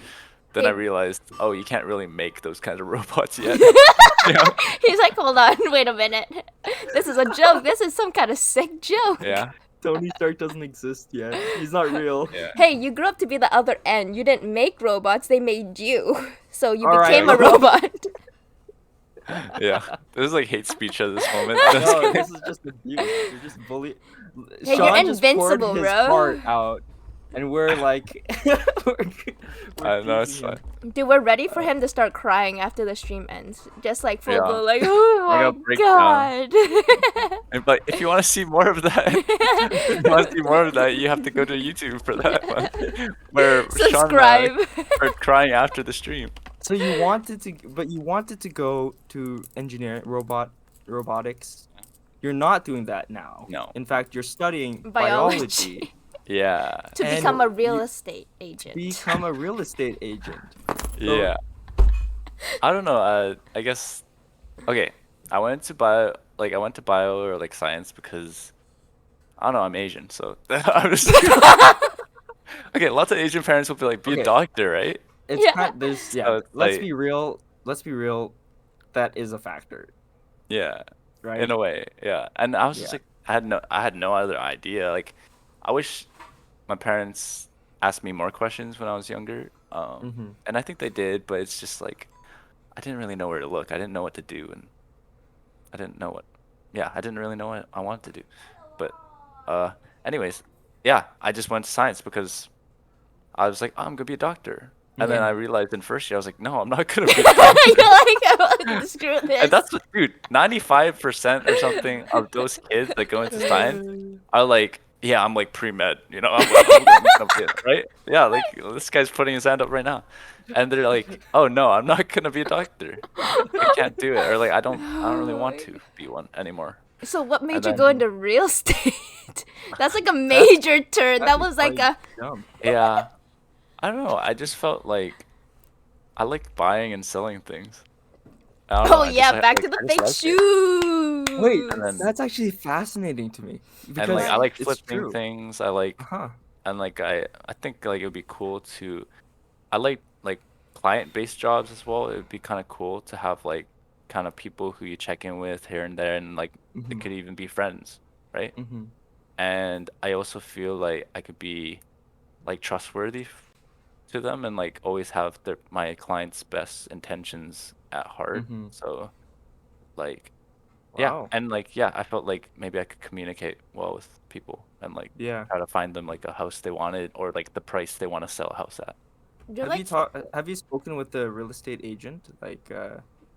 Then I
Hey.
realized, oh, you can't really make those kinds of robots yet. You know?
he's like, hold on, wait a minute. This is a joke. This is some kind of sick joke.
Yeah,
Tony Stark doesn't exist yet. He's not real.
yeah.
Hey, you grew up to be the other end. You didn't make robots, they made you. So you
All right,
became a
okay.
robot.
Yeah, this is like hate speech at this moment.
No, this is just abuse. You're just bully.
Hey,
Sean
you're
just poured
invincible,
his
bro.
heart out, and we're like, we're
I know it's
teasing him.
fine.
Dude, we're ready for him to start crying after the stream ends. Just like full
Yeah.
blown, like, oh
We're
my
gonna break down.
god.
But if you want to see more of that, if you want to see more of that, you have to go to YouTube for that one, where Sean and I
Subscribe.
are crying after the stream.
So you wanted to go to robotics. You're not doing that now.
No.
In fact, you're studying
Biology.
biology.
Yeah,
To
And
become a real
you-
estate agent.
Become a real estate agent.
yeah. I don't know. I guess. Okay, I went to bio or like science because I don't know. I'm Asian, so I'm just. Okay, lots of Asian parents will be like, be
Okay.
a doctor, right?
It's
Yeah.
kind there's
So it's
let's
like-
be real. Let's be real. That is a factor,
Yeah.
right?
In a way, yeah. And I was just
Yeah.
like, I had no other idea. Like, I wish my parents asked me more questions when I was younger.
Mhm.
And I think they did, but it's just like, I didn't really know where to look. I didn't know what to do, and I didn't know I didn't really know what I wanted to do. But, anyways, yeah, I just went to science because I was like, oh, I'm gonna be a doctor. And then I realized in first year, I was like, no, I'm not gonna be a doctor.
You're like, oh, screw this.
And that's what, dude, 95% or something of those kids that go into science are like, yeah, I'm like pre-med, you know, I'm gonna be it, right? Yeah, like this guy's putting his hand up right now. And they're like, oh no, I'm not gonna be a doctor. I can't do it. Or like, I don't really want to be one anymore.
So what made
And
you
then-
go into real estate? That's like a major turn. That was like a
Dumb.
Yeah, I don't know. I just felt like I like buying and selling things. I don't know,
oh
I just
yeah,
like-
back
like,
to the
I just
fake
liked it.
shoes.
Wait,
And then-
that's actually fascinating to me because
And like I like
it's
flipping
true.
things. I like
Huh.
and like I think like it would be cool to I like client-based jobs as well. It would be kind of cool to have like kind of people who you check in with here and there, and like it
Mhm.
could even be friends, right?
Mhm.
And I also feel like I could be like trustworthy to them and like always have my client's best intentions at heart.
Mm-hmm.
So like yeah,
Wow.
and like yeah, I felt like maybe I could communicate well with people and like
Yeah.
try to find them like a house they wanted or like the price they want to sell a house at.
You're like
Have you spoken with a real estate agent, like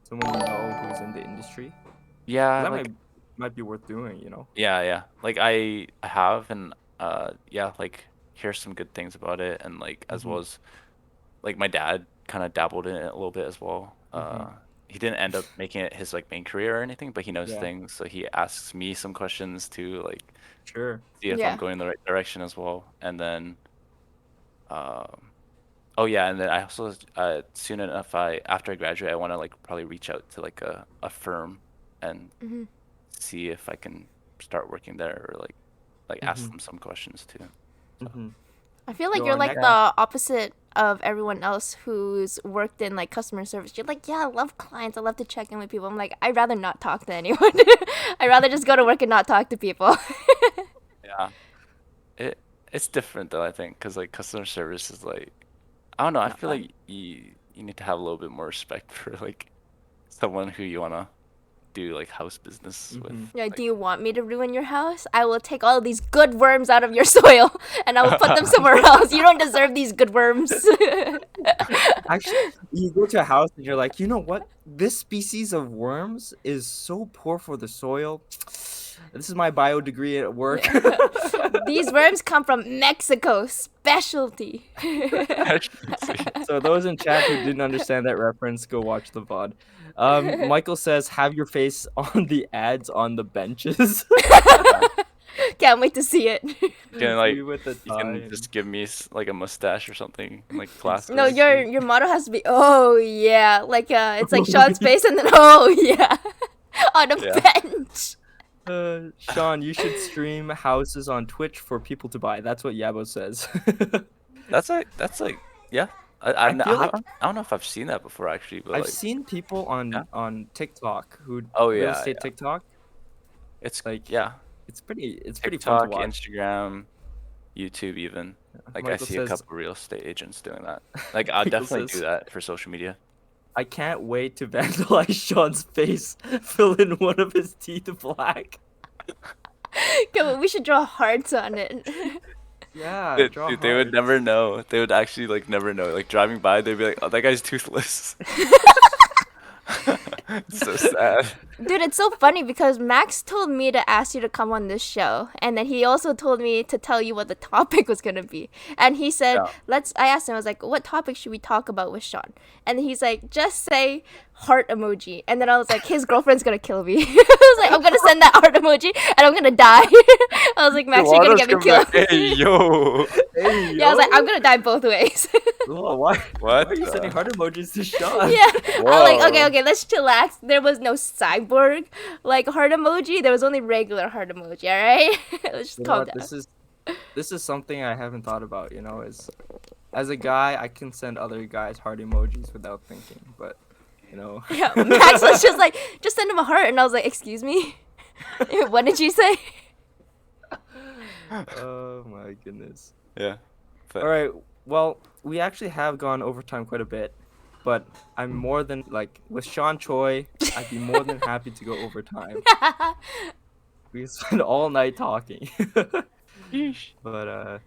someone you know who's in the industry? 'Cause
Yeah,
that
like
might be worth doing, you know?
yeah. Like I have and yeah, like hear some good things about it and like as
Mm-hmm.
well as like my dad kind of dabbled in it a little bit as well.
Mm-hmm.
He didn't end up making it his like main career or anything, but he knows
Yeah.
things, so he asks me some questions to like
Sure.
see if I'm
yeah.
going the right direction as well. And then um oh yeah, and then I also soon enough I after I graduate I want to like probably reach out to like a firm and
Hmm.
see if I can start working there or like ask
Mm-hmm.
them some questions too. So
Mm-hmm.
I feel like
Yo,
you're
our
like
next.
yeah.
the opposite of everyone else who's worked in like customer service. You're like, yeah, I love clients. I love to check in with people. I'm like, I'd rather not talk to anyone. I'd rather just go to work and not talk to people.
Yeah. It's different though, I think, because like customer service is like I don't know, I
Not
feel
fun.
like you need to have a little bit more respect for like someone who you wanna do like house business with.
Mm-hmm.
Yeah, do
Like
you want me to ruin your house? I will take all of these good worms out of your soil and I will put them somewhere else. You don't deserve these good worms.
Actually, you go to a house and you're like, you know what? This species of worms is so poor for the soil. This is my bio degree at work.
Yeah. These worms come from Mexico, specialty.
specialty.
So those in chat who didn't understand that reference, go watch the VOD. Michael says, "Have your face on the ads on the benches."
Yeah.
Can't wait to see it.
Can like
You with the
you can
time.
just give me like a mustache or something in like
No,
classes.
your motto has to be oh yeah, like it's like
Oh,
Sean's face and then oh yeah on a
Yeah.
bench.
Sean, you should stream houses on Twitch for people to buy. That's what Yabo says.
That's like yeah.
I feel like
I don't know if I've seen that before actually, but
I've
like
seen people
yeah.
on TikTok who
Oh
real
yeah,
estate
yeah.
TikTok.
It's
Like
yeah.
it's pretty fun to
TikTok,
watch.
Instagram, YouTube even. Like I
Michael
see a
says
couple real estate agents doing that. Like I'll
Michael
definitely do
says
that for social media.
I can't wait to vandalize Sean's face, fill in one of his teeth black.
Okay, well, we should draw hearts on it.
Yeah, draw
Dude, they would
hearts.
never know. They would actually like never know. Like driving by, they'd be like, "Oh, that guy's toothless." It's so sad.
Dude, it's so funny because Max told me to ask you to come on this show, and then he also told me to tell you what the topic was gonna be. And he said,
Yeah.
"Let's." I asked him, I was like, "What topic should we talk about with Sean?" And he's like, "Just say heart emoji." And then I was like, "His girlfriend's gonna kill me." I was like, "I'm gonna send that heart emoji, and I'm gonna die." I was like, "Max, you're gonna
Wada's
get me
gonna be like,
killed."
"Hey yo,
Hey,
Yeah, I was like,
yo.
"I'm gonna die both ways."
Oh, why
what?"
are you sending heart emojis to Sean?
Yeah. I was like, okay,
Whoa.
okay, let's chillax. There was no cyborg like heart emoji. There was only regular heart emoji. All right, let's just
You know
calm
what?
down.
This is something I haven't thought about, you know, is as a guy I can send other guys heart emojis without thinking, but you know.
Yeah, Max was just like, just send him a heart, and I was like, excuse me, what did you say?
Oh my goodness.
Yeah. But,
All right. Well, we actually have gone overtime quite a bit, but I'm more than like with Sean Choi, I'd be more than happy to go overtime. We spend all night talking.
Yeesh.
But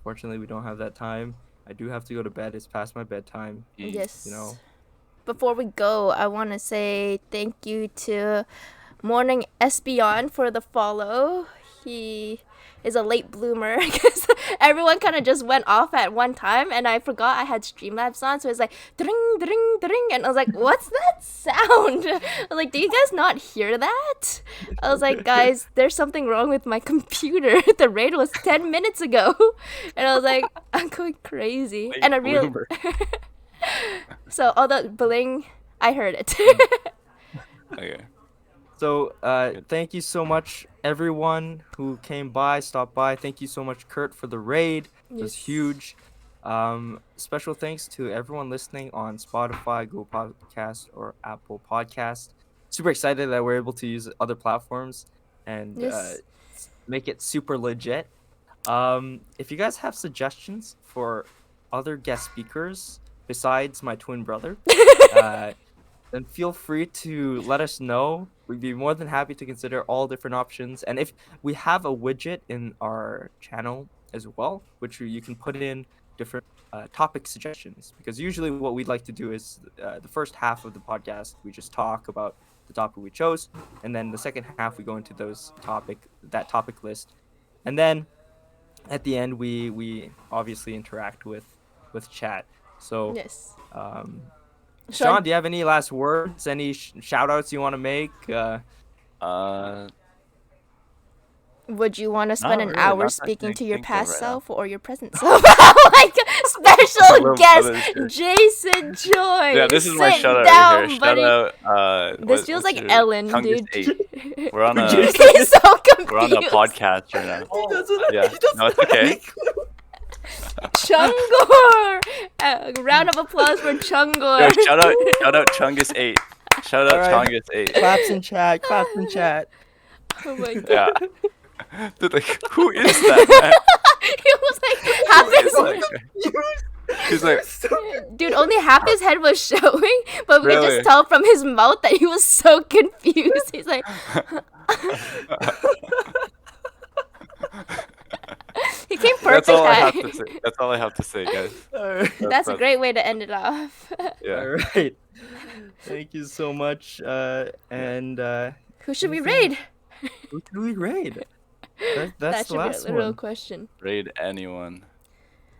fortunately we don't have that time. I do have to go to bed. It's past my bedtime,
Yes.
you know.
Before we go, I want to say thank you to Morning Espion for the follow. He is a late bloomer because everyone kind of just went off at one time, and I forgot I had Streamlabs on, so it's like dring dring dring, and I was like, "What's that sound?" I was like, "Do you guys not hear that?" I was like, "Guys, there's something wrong with my computer. The raid was 10 minutes ago," and I was like, "I'm going crazy,"
Late
and I real.
bloomer.
So all the bling, I heard it.
Okay.
So, thank you so much, everyone who came by, stopped by. Thank you so much, Kurt, for the raid. It was
Yes.
huge. Special thanks to everyone listening on Spotify, Google Podcast, or Apple Podcast. Super excited that we're able to use other platforms and
Yes.
make it super legit. If you guys have suggestions for other guest speakers besides my twin brother, then feel free to let us know. We'd be more than happy to consider all different options. And if we have a widget in our channel as well, which you can put in different topic suggestions, because usually what we'd like to do is the first half of the podcast we just talk about the topic we chose, and then the second half we go into that topic list, and then at the end we obviously interact with chat. So
Yes.
Sean, do you have any last words? Any shout outs you want to make?
Would you want to spend an
really,
hour
not that I
speaking
can
to your
think of
past
right now.
self or your present self? Like special
Little
guest
brothers
Jason Choy.
Yeah, this is my
Sit
shout out
down,
right here.
buddy.
Shout out.
This feels like Ellen, dude.
We're on a
He's so confused.
we're on a podcast right now. Yeah, no, it's okay.
Chungor! Round of applause for Chungor.
Yo, shout out Chungus8. Shout out
Alright.
Chungus8.
Claps in chat. Claps in chat.
Oh my god.
Yeah. Dude, like, who is that man?
He was like half his
He's like,
dude, only half his head was showing, but we could
Really?
just tell from his mouth that he was so confused. He's like he came perfect.
that's all I have
at-
to say. That's all I have to say, guys.
Alright.
That's a great way to end it off.
Yeah.
Alright. Thank you so much. And
Who should we raid?
who can we raid? That's
That
the
should
last
be a real
one.
question.
Raid anyone.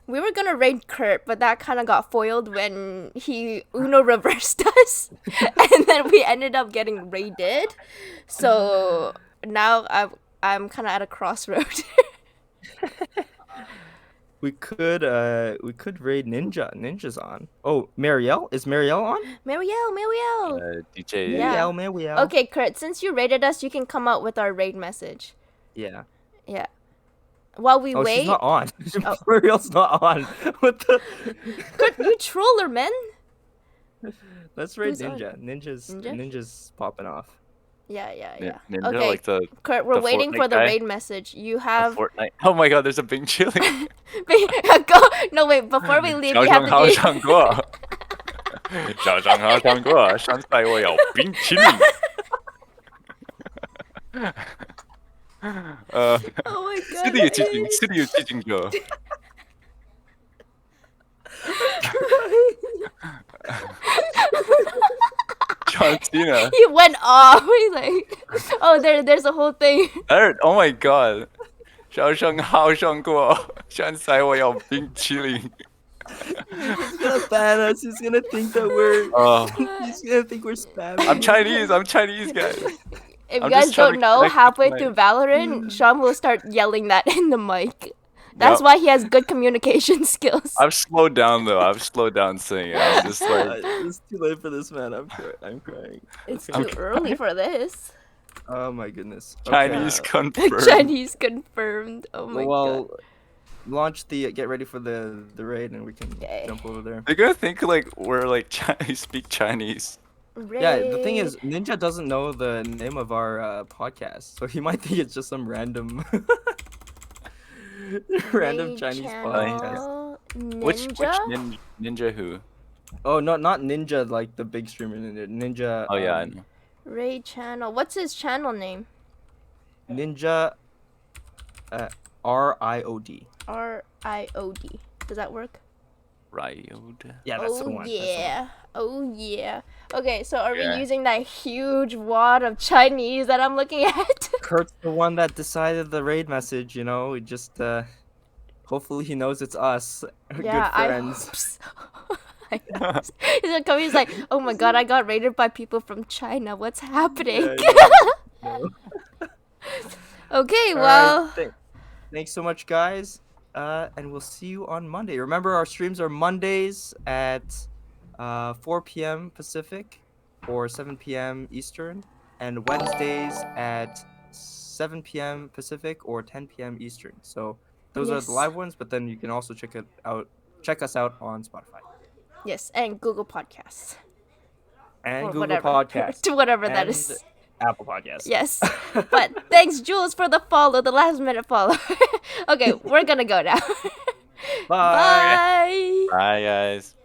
We were gonna raid Kurt, but that kind of got foiled when he Uno reversed us, and then we ended up getting raided. So now I'm kind of at a crossroad.
We could raid Ninja. Ninja's on. Oh, Marielle? Is Marielle on?
Marielle.
DJ.
Yeah.
Marielle.
Okay, Kurt, since you raided us, you can come out with our raid message.
Yeah.
Yeah. While we
Oh,
wait,
she's not on.
Oh.
Marielle's not on. What the?
Kurt, you troller, man.
Let's raid
Who's on?
Ninja. Ninja's
Ninja?
Ninja's popping off.
Yeah.
Ninja,
Okay,
like the
Kurt, we're
the
waiting
Fortnite
for the
guy?
raid message. You have
Fortnite. Oh my god, there's a Bing chili.
go. No, wait. Before we leave, we have to do.
上过。早上好上过，现在我有冰淇淋。
Oh my god.
这里有寂静，这里有寂静者。John Cena.
He went off. He's like, oh, there's a whole thing.
Oh my god. 早上好上过，现在我有冰淇淋。
He's gonna ban us. He's gonna think that we're.
Oh,
He's gonna think we're spamming.
I'm Chinese, guys.
If you
I'm
guys
just trying
don't
to
know,
connect
halfway
with
through
my-
Valorant, Sean will start yelling that in the mic. That's
Yep.
why he has good communication skills.
I've slowed down though. I've slowed down singing. I'm just like,
It's too late for this, man. I'm crying.
It's
Okay.
too early for this.
Oh my goodness.
Chinese
Okay.
confirmed.
Chinese confirmed. Oh my
Well,
god.
launch the get ready for the raid, and we can
Okay.
jump over there.
They're gonna think like we're like speak Chinese.
Yeah, the thing
Raid.
is, Ninja doesn't know the name of our podcast, so he might think it's just some random, random
Raid
Chinese
channel.
podcast.
Which
Ninja?
ninja who?
Oh, not Ninja like the big streamer Ninja. Ninja.
Oh yeah, I know.
Raid channel. What's his channel name?
Ninja. RIOD.
RIOD. Does that work?
Ryode.
Yeah, that's the
Oh
one.
yeah. Oh yeah. Okay, so are
Yeah.
we using that huge wad of Chinese that I'm looking at?
Kurt's the one that decided the raid message. You know, we just hopefully he knows it's us.
Yeah,
Good friends.
I hope so. He's gonna come. He's like, "Oh my god, I got raided by people from China. What's happening?"
Yeah, no.
Okay,
All
well,
right, thanks so much, guys. And we'll see you on Monday. Remember, our streams are Mondays at 4 p.m. Pacific or 7 p.m. Eastern, and Wednesdays at 7 p.m. Pacific or 10 p.m. Eastern. So those are
Yes.
the live ones, but then you can also check us out on Spotify
yes, and Google Podcasts
and
or
Google
whatever,
Podcasts,
to whatever that
and
is.
Apple Podcasts.
Yes, but thanks, Jules, for the follow, the last minute follow. Okay, we're gonna go now.
Bye.
Bye.
Bye, guys.